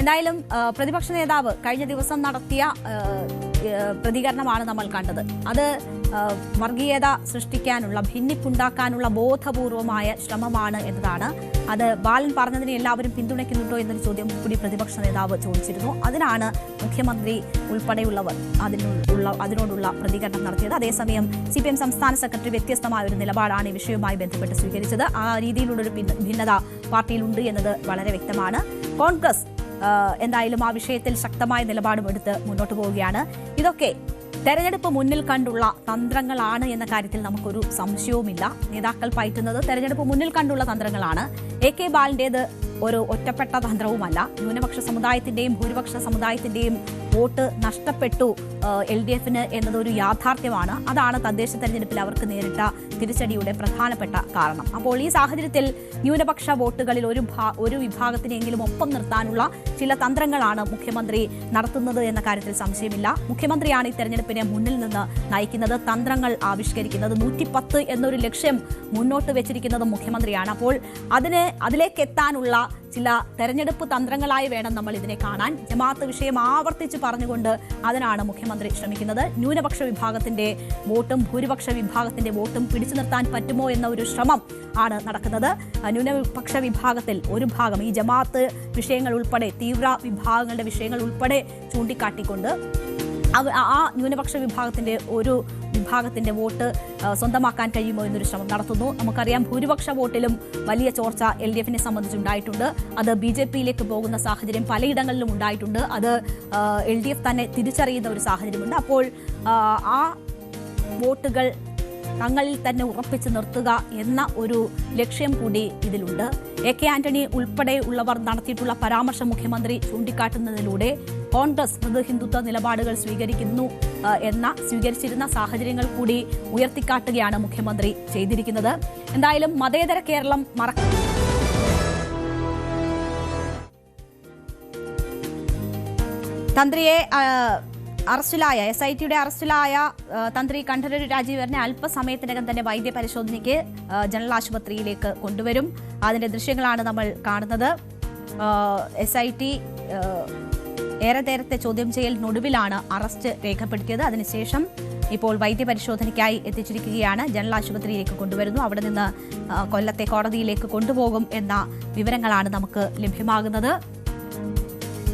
Speaker 1: എന്തായാലും പ്രതിപക്ഷ നേതാവ് കഴിഞ്ഞ ദിവസം നടത്തിയ പ്രതികരണമാണ് നമ്മൾ കണ്ടത്. അത് വർഗീയത സൃഷ്ടിക്കാനുള്ള, ഭിന്നിപ്പുണ്ടാക്കാനുള്ള ബോധപൂർവമായ ശ്രമമാണ് എന്നതാണ്. അത് ബാലൻ പറഞ്ഞതിനെ എല്ലാവരും പിന്തുണയ്ക്കുന്നുണ്ടോ എന്നൊരു ചോദ്യം കൂടി പ്രതിപക്ഷ നേതാവ് ചോദിച്ചിരുന്നു. അതിനാണ് മുഖ്യമന്ത്രി ഉൾപ്പെടെയുള്ളവർ അതിനോടുള്ള പ്രതികരണം നടത്തിയത്. അതേസമയം CPM സംസ്ഥാന സെക്രട്ടറി വ്യത്യസ്തമായ ഒരു നിലപാടാണ് ഈ വിഷയവുമായി ബന്ധപ്പെട്ട് സ്വീകരിച്ചത്. ആ രീതിയിലുള്ളൊരു ഭിന്നത പാർട്ടിയിലുണ്ട് എന്നത് വളരെ വ്യക്തമാണ്. കോൺഗ്രസ് എന്തായാലും ആ വിഷയത്തിൽ ശക്തമായ നിലപാടും എടുത്ത് മുന്നോട്ട് പോവുകയാണ്. ഇതൊക്കെ തെരഞ്ഞെടുപ്പ് മുന്നിൽ കണ്ടുള്ള തന്ത്രങ്ങളാണ് എന്ന കാര്യത്തിൽ നമുക്കൊരു സംശയവുമില്ല. നേതാക്കൾ പയറ്റുന്നത് തെരഞ്ഞെടുപ്പ് മുന്നിൽ കണ്ടുള്ള തന്ത്രങ്ങളാണ്. AK ബാലന്റേത് ഒരു ഒറ്റപ്പെട്ട തന്ത്രവുമല്ല. ന്യൂനപക്ഷ സമുദായത്തിന്റെയും ഭൂരിപക്ഷ സമുദായത്തിന്റെയും വോട്ട് നഷ്ടപ്പെട്ടു LDFന് എന്നതൊരു യാഥാർത്ഥ്യമാണ്. അതാണ് തദ്ദേശ തെരഞ്ഞെടുപ്പിൽ അവർക്ക് നേരിട്ട തിരിച്ചടിയുടെ പ്രധാനപ്പെട്ട കാരണം. അപ്പോൾ ഈ സാഹചര്യത്തിൽ ന്യൂനപക്ഷ വോട്ടുകളിൽ ഒരു വിഭാഗത്തിനെങ്കിലും ഒപ്പം നിർത്താനുള്ള ചില തന്ത്രങ്ങളാണ് മുഖ്യമന്ത്രി നടത്തുന്നത് എന്ന കാര്യത്തിൽ സംശയമില്ല. മുഖ്യമന്ത്രിയാണ് ഈ തെരഞ്ഞെടുപ്പിനെ മുന്നിൽ നിന്ന് നയിക്കുന്നത്, തന്ത്രങ്ങൾ ആവിഷ്കരിക്കുന്നത്. 110 എന്നൊരു ലക്ഷ്യം മുന്നോട്ട് വെച്ചിരിക്കുന്നത് മുഖ്യമന്ത്രിയാണ്. അപ്പോൾ അതിലേക്ക് എത്താനുള്ള ചില തെരഞ്ഞെടുപ്പ് തന്ത്രങ്ങളായി വേണം നമ്മൾ ഇതിനെ കാണാൻ. ജമാഅത്ത് വിഷയം ആവർത്തിച്ച് പറഞ്ഞുകൊണ്ട് അതിനാണ് മുഖ്യമന്ത്രി ശ്രമിക്കുന്നത്. ന്യൂനപക്ഷ വിഭാഗത്തിന്റെ വോട്ടും ഭൂരിപക്ഷ വിഭാഗത്തിന്റെ വോട്ടും പിടിച്ചു നിർത്താൻ പറ്റുമോ എന്ന ഒരു ശ്രമം ആണ് നടക്കുന്നത്. ന്യൂനപക്ഷ വിഭാഗത്തിൽ ഒരു ഭാഗം ഈ ജമാഅത്ത് വിഷയങ്ങൾ ഉൾപ്പെടെ തീവ്ര വിഭാഗങ്ങളുടെ വിഷയങ്ങൾ ഉൾപ്പെടെ ചൂണ്ടിക്കാട്ടിക്കൊണ്ട് ആ ന്യൂനപക്ഷ വിഭാഗത്തിന്റെ വോട്ട് സ്വന്തമാക്കാൻ കഴിയുമോ എന്നൊരു ശ്രമം നടത്തുന്നു. നമുക്കറിയാം ഭൂരിപക്ഷ വോട്ടിലും വലിയ ചോർച്ച LDFനെ സംബന്ധിച്ചുണ്ടായിട്ടുണ്ട്. അത് BJPയിലേക്ക് പോകുന്ന സാഹചര്യം പലയിടങ്ങളിലും ഉണ്ടായിട്ടുണ്ട്. അത് LDF തന്നെ തിരിച്ചറിയുന്ന ഒരു സാഹചര്യമുണ്ട്. അപ്പോൾ ആ വോട്ടുകൾ തങ്ങളിൽ തന്നെ ഉറപ്പിച്ചു നിർത്തുക എന്ന ഒരു ലക്ഷ്യം കൂടി ഇതിലുണ്ട്. AK ആന്റണി ഉൾപ്പെടെ ഉള്ളവർ നടത്തിയിട്ടുള്ള പരാമർശം മുഖ്യമന്ത്രി ചൂണ്ടിക്കാട്ടുന്നതിലൂടെ കോൺഗ്രസ് മൃദുഹിന്ദുത്വ നിലപാടുകൾ സ്വീകരിച്ചിരുന്ന സാഹചര്യങ്ങൾ കൂടി ഉയർത്തിക്കാട്ടുകയാണ് മുഖ്യമന്ത്രി ചെയ്തിരിക്കുന്നത്. എന്തായാലും മതേതര കേരളം തന്ത്രിയെ അറസ്റ്റിലായ SITയുടെ അറസ്റ്റിലായ തന്ത്രി കണ്ഠരര് രാജീവരനെ അല്പസമയത്തിനകം തന്നെ വൈദ്യപരിശോധനയ്ക്ക് ജനറൽ ആശുപത്രിയിലേക്ക് കൊണ്ടുവരും. അതിന്റെ ദൃശ്യങ്ങളാണ് നമ്മൾ കാണുന്നത്. SIT ഏറെ നേരത്തെ ചോദ്യം ചെയ്യലിനൊടുവിലാണ് അറസ്റ്റ് രേഖപ്പെടുത്തിയത്. അതിനുശേഷം ഇപ്പോൾ വൈദ്യപരിശോധനയ്ക്കായി എത്തിച്ചിരിക്കുകയാണ്. ജനറൽ ആശുപത്രിയിലേക്ക് കൊണ്ടുവരുന്നു. അവിടെ നിന്ന് കൊല്ലത്തെ കോടതിയിലേക്ക് കൊണ്ടുപോകും എന്ന വിവരങ്ങളാണ് നമുക്ക് ലഭ്യമാകുന്നത്.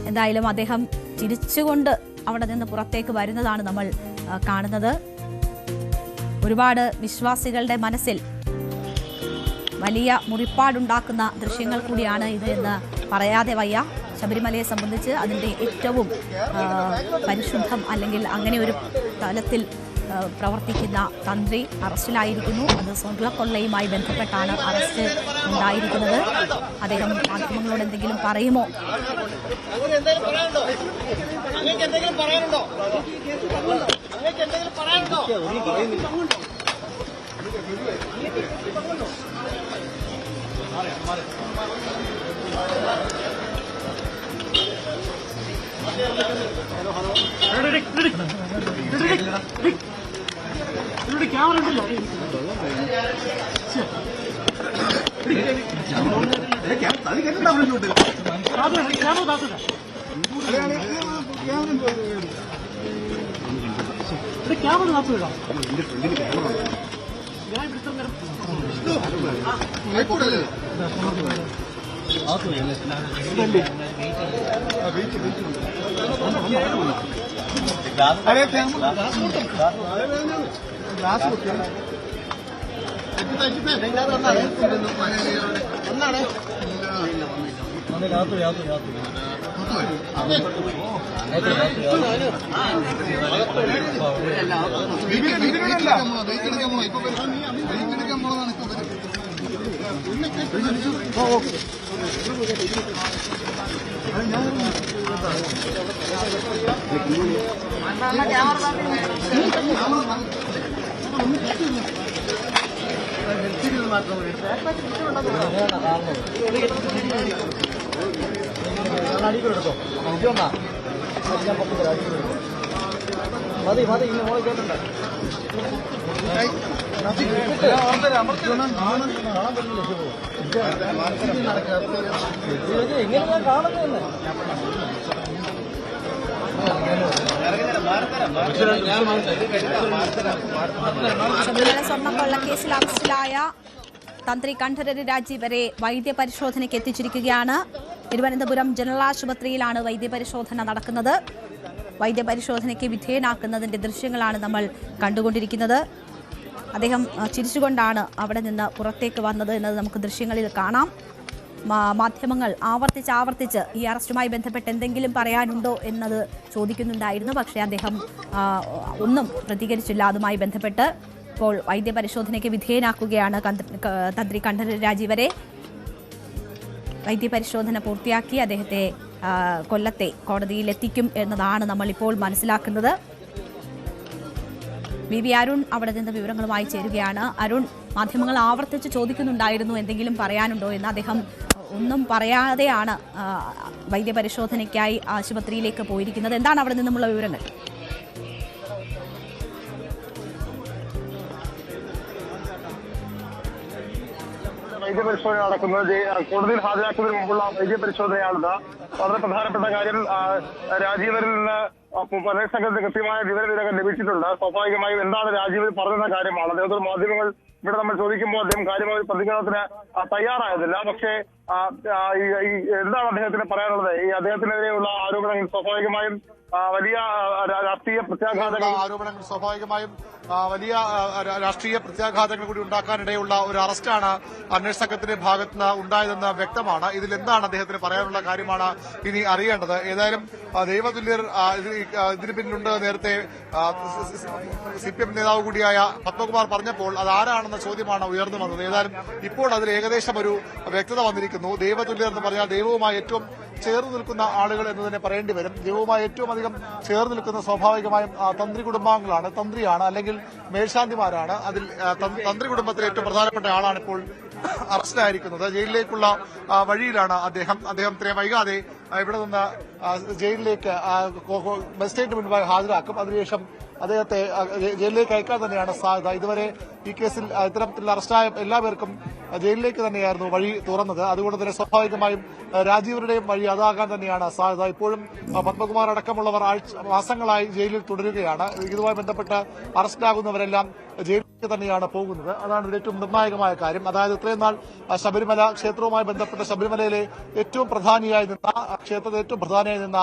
Speaker 1: എന്തായാലും അദ്ദേഹം ചിരിച്ചുകൊണ്ട് അവിടെ നിന്ന് പുറത്തേക്ക് വരുന്നതാണ് നമ്മൾ കാണുന്നത്. ഒരുപാട് വിശ്വാസികളുടെ മനസ്സിൽ വലിയ മുറിപ്പാടുണ്ടാക്കുന്ന ദൃശ്യങ്ങൾ കൂടിയാണ് ഇത് എന്ന് പറയാതെ വയ്യ. ശബരിമലയെ സംബന്ധിച്ച് അതിൻ്റെ ഏറ്റവും പരിശുദ്ധം അല്ലെങ്കിൽ അങ്ങനെ ഒരു തലത്തിൽ പ്രവർത്തിക്കുന്ന തന്ത്രി അറസ്റ്റിലായിരിക്കുന്നു. അത് സ്വർണ്ണക്കൊള്ളയുമായി ബന്ധപ്പെട്ടാണ് അറസ്റ്റ് ഉണ്ടായിരിക്കുന്നത്. അദ്ദേഹം മാധ്യമങ്ങളോട് എന്തെങ്കിലും പറയുമോ? ശബരിമല സ്വർണ്ണക്കൊള്ളക്കേസിൽ അറസ്റ്റിലായ തന്ത്രി കണ്ഠരര് രാജീവരെ വൈദ്യപരിശോധനയ്ക്ക് എത്തിച്ചിരിക്കുകയാണ്. തിരുവനന്തപുരം ജനറൽ ആശുപത്രിയിലാണ് വൈദ്യപരിശോധന നടക്കുന്നത്. വൈദ്യപരിശോധനയ്ക്ക് വിധേയനാക്കുന്നതിന്റെ ദൃശ്യങ്ങളാണ് നമ്മൾ കണ്ടുകൊണ്ടിരിക്കുന്നത്. അദ്ദേഹം ചിരിച്ചുകൊണ്ടാണ് അവിടെ നിന്ന് പുറത്തേക്ക് വന്നത് എന്നത് നമുക്ക് ദൃശ്യങ്ങളിൽ കാണാം. മാധ്യമങ്ങൾ ആവർത്തിച്ച് ഈ അറസ്റ്റുമായി ബന്ധപ്പെട്ട് എന്തെങ്കിലും പറയാനുണ്ടോ എന്നത് ചോദിക്കുന്നുണ്ടായിരുന്നു. പക്ഷേ അദ്ദേഹം ഒന്നും പ്രതികരിച്ചില്ല അതുമായി ബന്ധപ്പെട്ട്. ഇപ്പോൾ വൈദ്യപരിശോധനയ്ക്ക് വിധേയനാക്കുകയാണ് തന്ത്രി കണ്ഠരര് രാജീവരെ. വൈദ്യപരിശോധന പൂർത്തിയാക്കി അദ്ദേഹത്തെ കൊല്ലത്തെ കോടതിയിൽ എത്തിക്കും എന്നതാണ് നമ്മളിപ്പോൾ മനസ്സിലാക്കുന്നത്. VV അരുൺ അവിടെ നിന്ന് വിവരങ്ങളുമായി ചേരുകയാണ്. അരുൺ, മാധ്യമങ്ങൾ ആവർത്തിച്ച് ചോദിക്കുന്നുണ്ടായിരുന്നു എന്തെങ്കിലും പറയാനുണ്ടോ എന്ന്. അദ്ദേഹം ഒന്നും പറയാതെയാണ് വൈദ്യപരിശോധനയ്ക്കായി ആശുപത്രിയിലേക്ക് പോയിരിക്കുന്നത്. എന്താണ് അവിടെ നിന്നുമുള്ള വിവരങ്ങൾ?
Speaker 9: വൈദ്യപരിശോധന നടക്കുന്നത് കോടതിയിൽ ഹാജരാക്കുന്നതിന് മുമ്പുള്ള വൈദ്യപരിശോധനയാണിത്. വളരെ പ്രധാനപ്പെട്ട കാര്യം, രാജീവരിൽ നിന്ന് പരീക്ഷ സംഘത്തിന് കൃത്യമായ വിവരങ്ങൾ ലഭിച്ചിട്ടുണ്ട്. സ്വാഭാവികമായും എന്താണ് രാജീവർ പറഞ്ഞെന്ന കാര്യമാണ്. അദ്ദേഹത്തോട് മാധ്യമങ്ങൾ ഇവിടെ നമ്മൾ ചോദിക്കുമ്പോൾ അദ്ദേഹം കാര്യമായ പ്രതികരണത്തിന് തയ്യാറായതില്ല. പക്ഷേ എന്താണ് അദ്ദേഹത്തിന് പറയാനുള്ളത്? ഈ അദ്ദേഹത്തിനെതിരെയുള്ള ആരോപണങ്ങൾ സ്വാഭാവികമായും വലിയ രാഷ്ട്രീയ പ്രത്യാഘാതങ്ങൾ കൂടി ഉണ്ടാക്കാനിടയുള്ള ഒരു അറസ്റ്റാണ് അന്വേഷണ സംഘത്തിന്റെ ഭാഗത്ത് നിന്ന് ഉണ്ടായതെന്ന് വ്യക്തമാണ്. ഇതിൽ എന്താണ് അദ്ദേഹത്തിന് പറയാനുള്ള കാര്യമാണ് ഇനി അറിയേണ്ടത്. ഏതായാലും ദൈവതുല്യർ ഇതിന് പിന്നിലുണ്ട് നേരത്തെ CPM നേതാവ് കൂടിയായ പത്മകുമാർ പറഞ്ഞപ്പോൾ അത് ആരാണെന്ന ചോദ്യമാണ് ഉയർന്നു വന്നത്. ഏതായാലും ഇപ്പോൾ അതിൽ ഏകദേശം ഒരു വ്യക്തത വന്നിരിക്കുന്നു. ദൈവതുല്യർ എന്ന് പറഞ്ഞാൽ ദൈവവുമായി ഏറ്റവും ചേർന്ന് നിൽക്കുന്ന ആളുകൾ എന്ന് തന്നെ പറയേണ്ടി വരും. ദൈവവുമായി ഏറ്റവും അധികം ചേർന്ന് നിൽക്കുന്ന സ്വാഭാവികമായും തന്ത്രി കുടുംബാംഗങ്ങളാണ്, തന്ത്രിയാണ്, അല്ലെങ്കിൽ മേൽശാന്തിമാരാണ്. അതിൽ തന്ത്രി കുടുംബത്തിലെ ഏറ്റവും പ്രധാനപ്പെട്ട ആളാണ് ഇപ്പോൾ അറസ്റ്റിലായിരിക്കുന്നത്. ജയിലിലേക്കുള്ള വഴിയിലാണ് അദ്ദേഹം ഇത്രയും വൈകാതെ ഇവിടെ നിന്ന് ജയിലിലേക്ക് മജിസ്ട്രേറ്റ് മുൻപായി ഹാജരാക്കും. അതിനുശേഷം അദ്ദേഹത്തെ ജയിലിലേക്ക് അയക്കാൻ തന്നെയാണ് സാധ്യത. ഇതുവരെ ഈ കേസിൽ ഇത്തരത്തിൽ അറസ്റ്റായ എല്ലാവർക്കും ജയിലിലേക്ക് തന്നെയായിരുന്നു വഴി തുറന്നത്. അതുകൊണ്ട് തന്നെ സ്വാഭാവികമായും രാജീവരുടെയും വഴി അതാകാൻ തന്നെയാണ് സാധ്യത. ഇപ്പോഴും പത്മകുമാർ അടക്കമുള്ളവർ മാസങ്ങളായി ജയിലിൽ തുടരുകയാണ്. ഇതുമായി ബന്ധപ്പെട്ട് അറസ്റ്റിലാകുന്നവരെല്ലാം ജയിലിലേക്ക് തന്നെയാണ് പോകുന്നത്. അതാണ് ഇതിൽ ഏറ്റവും നിർണായകമായ കാര്യം. അതായത് ഇത്രയും നാൾ ശബരിമല ക്ഷേത്രവുമായി ബന്ധപ്പെട്ട് ശബരിമലയിലെ ഏറ്റവും പ്രധാനിയായി നിന്ന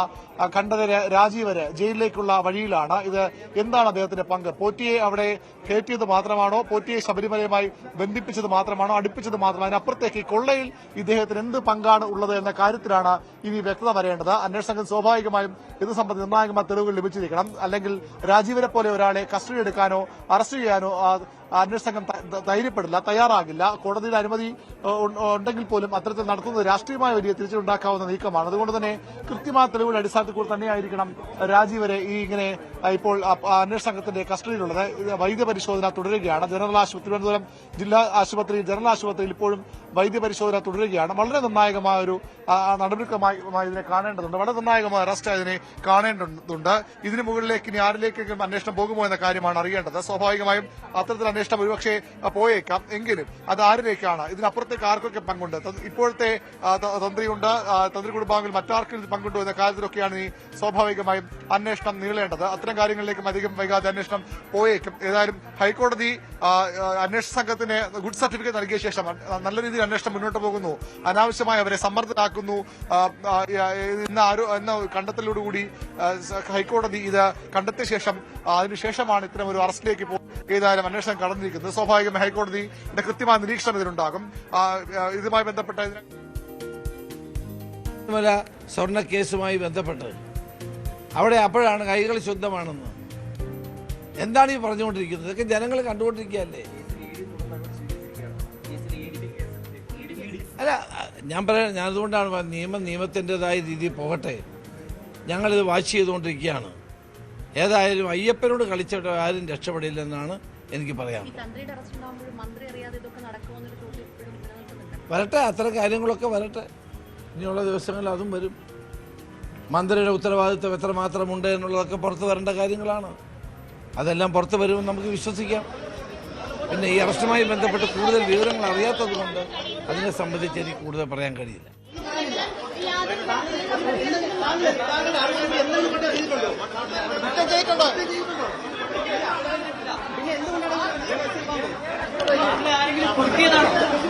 Speaker 9: ഖണ്ഡകര് രാജീവര് ജയിലിലേക്കുള്ള വഴിയിലാണ്. ഇത് എന്താണ് അദ്ദേഹത്തിന്റെ പങ്ക്? പോറ്റിയെ അവിടെ കയറ്റിയത് മാത്രമാണോ? പോറ്റിയെ ശബരിമലയുമായി ബന്ധിപ്പിച്ചത് മാത്രമാണോ? അടുപ്പിച്ചത് മാത്രമാണോ? അതിനപ്പുറത്തേക്ക് കൊള്ളയിൽ ഇദ്ദേഹത്തിന് എന്ത് പങ്കാണ് ഉള്ളത് എന്ന കാര്യത്തിലാണ് ഇനി വ്യക്തത വരേണ്ടത്. അന്വേഷണ സംഘം സ്വാഭാവികമായും ഇത് സംബന്ധിച്ച് നിർണായകമായ തെളിവുകൾ ലഭിച്ചിരിക്കണം. അല്ലെങ്കിൽ രാജീവരെ പോലെ ഒരാളെ കസ്റ്റഡി എടുക്കാനോ അറസ്റ്റ് ചെയ്യാനോ അന്വേഷണ സംഘം തയ്യാറാകില്ല. കോടതിയുടെ അനുമതി ഉണ്ടെങ്കിൽ പോലും അത്തരത്തിൽ നടത്തുന്നത് രാഷ്ട്രീയമായ വലിയ തിരിച്ചുണ്ടാക്കാവുന്ന നീക്കമാണ്. അതുകൊണ്ട് തന്നെ കൃത്യമായ തെളിവുകളുടെ അടിസ്ഥാനത്തിൽ കൂടി തന്നെയായിരിക്കണം രാജീവരെ ഇങ്ങനെ ഇപ്പോൾ അന്വേഷണ സംഘത്തിന്റെ കസ്റ്റഡിയിലുള്ളത്. വൈദ്യപരിശോധന തുടരുകയാണ്. തിരുവനന്തപുരം ജില്ലാ ആശുപത്രി ജനറൽ ആശുപത്രിയിൽ ഇപ്പോഴും വൈദ്യപരിശോധന തുടരുകയാണ്. വളരെ നിർണായകമായ ഒരു നടപടിക്രമമായി ഇതിനെ കാണേണ്ടതുണ്ട്. വളരെ നിർണായകമായ അറസ്റ്റ് ഇതിനെ കാണേണ്ടതുണ്ട്. ഇതിന് മുകളിലേക്ക് ഇനി ആരിലേക്കെങ്കിലും അന്വേഷണം പോകുമോ എന്ന കാര്യമാണ് അറിയേണ്ടത്. സ്വാഭാവികമായും അത്തരത്തിൽ അന്വേഷണം ഒരുപക്ഷെ പോയേക്കാം. എങ്കിലും അത് ആരിലേക്കാണ്? ഇതിനപ്പുറത്തേക്ക് ആർക്കൊക്കെ പങ്കുണ്ട്? ഇപ്പോഴത്തെ തന്ത്രിയുണ്ട്, തന്ത്രി കുടുംബാംഗങ്ങൾ മറ്റാർക്കും പങ്കുണ്ടോ എന്ന കാര്യത്തിലൊക്കെയാണ് ഈ സ്വാഭാവികമായും അന്വേഷണം നീളേണ്ടത്. അത്തരം കാര്യങ്ങളിലേക്കും അധികം വൈകാതെ അന്വേഷണം പോയേക്കും. ഏതായാലും ഹൈക്കോടതി അന്വേഷണ സംഘത്തിന് ഗുഡ് സർട്ടിഫിക്കറ്റ് നൽകിയ ശേഷം നല്ല രീതിയിൽ അന്വേഷണം മുന്നോട്ട് പോകുന്നു. അനാവശ്യമായി അവരെ സമ്മർദ്ദരാക്കുന്നു എന്ന കണ്ടെത്തലോടുകൂടി ഹൈക്കോടതി ഇത് കണ്ടെത്തിയ ശേഷം അതിനുശേഷമാണ് ഇത്തരം ഒരു അറസ്റ്റിലേക്ക് ഏതായാലും അന്വേഷണം കടന്നിരിക്കുന്നത്. സ്വാഭാവികമായി ഹൈക്കോടതിയുടെ കൃത്യമായ നിരീക്ഷണം ഇതിനുണ്ടാകും. ഇതുമായി ബന്ധപ്പെട്ട
Speaker 6: സ്വർണ്ണ കേസുമായി ബന്ധപ്പെട്ട് അവിടെ അപ്പോഴാണ് കൈകൾ ശുദ്ധമാണെന്ന് എന്താണ് ഈ പറഞ്ഞുകൊണ്ടിരിക്കുന്നത്? ഇതൊക്കെ ജനങ്ങൾ കണ്ടുകൊണ്ടിരിക്കുകയല്ലേ? അല്ല, ഞാൻ അതുകൊണ്ടാണ് നിയമത്തിൻ്റെതായ രീതിയിൽ പോകട്ടെ. ഞങ്ങളിത് വാച്ച് ചെയ്തുകൊണ്ടിരിക്കുകയാണ്. ഏതായാലും അയ്യപ്പനോട് കളിച്ചിട്ട് ആരും രക്ഷപ്പെടില്ലെന്നാണ് എനിക്ക് പറയാം. വരട്ടെ, അത്തരം കാര്യങ്ങളൊക്കെ വരട്ടെ. ഇനിയുള്ള ദിവസങ്ങളിൽ അതും വരും. മന്ത്രിയുടെ ഉത്തരവാദിത്വം എത്രമാത്രമുണ്ട് എന്നുള്ളതൊക്കെ പുറത്തു വരേണ്ട കാര്യങ്ങളാണ്. അതെല്ലാം പുറത്തു വരുമെന്ന് നമുക്ക് വിശ്വസിക്കാം. പിന്നെ ഈ അറസ്റ്റുമായി ബന്ധപ്പെട്ട് കൂടുതൽ വിവരങ്ങൾ അറിയാത്തത് കൊണ്ട് അതിനെ സംബന്ധിച്ച് എനിക്ക് കൂടുതൽ പറയാൻ കഴിയില്ല.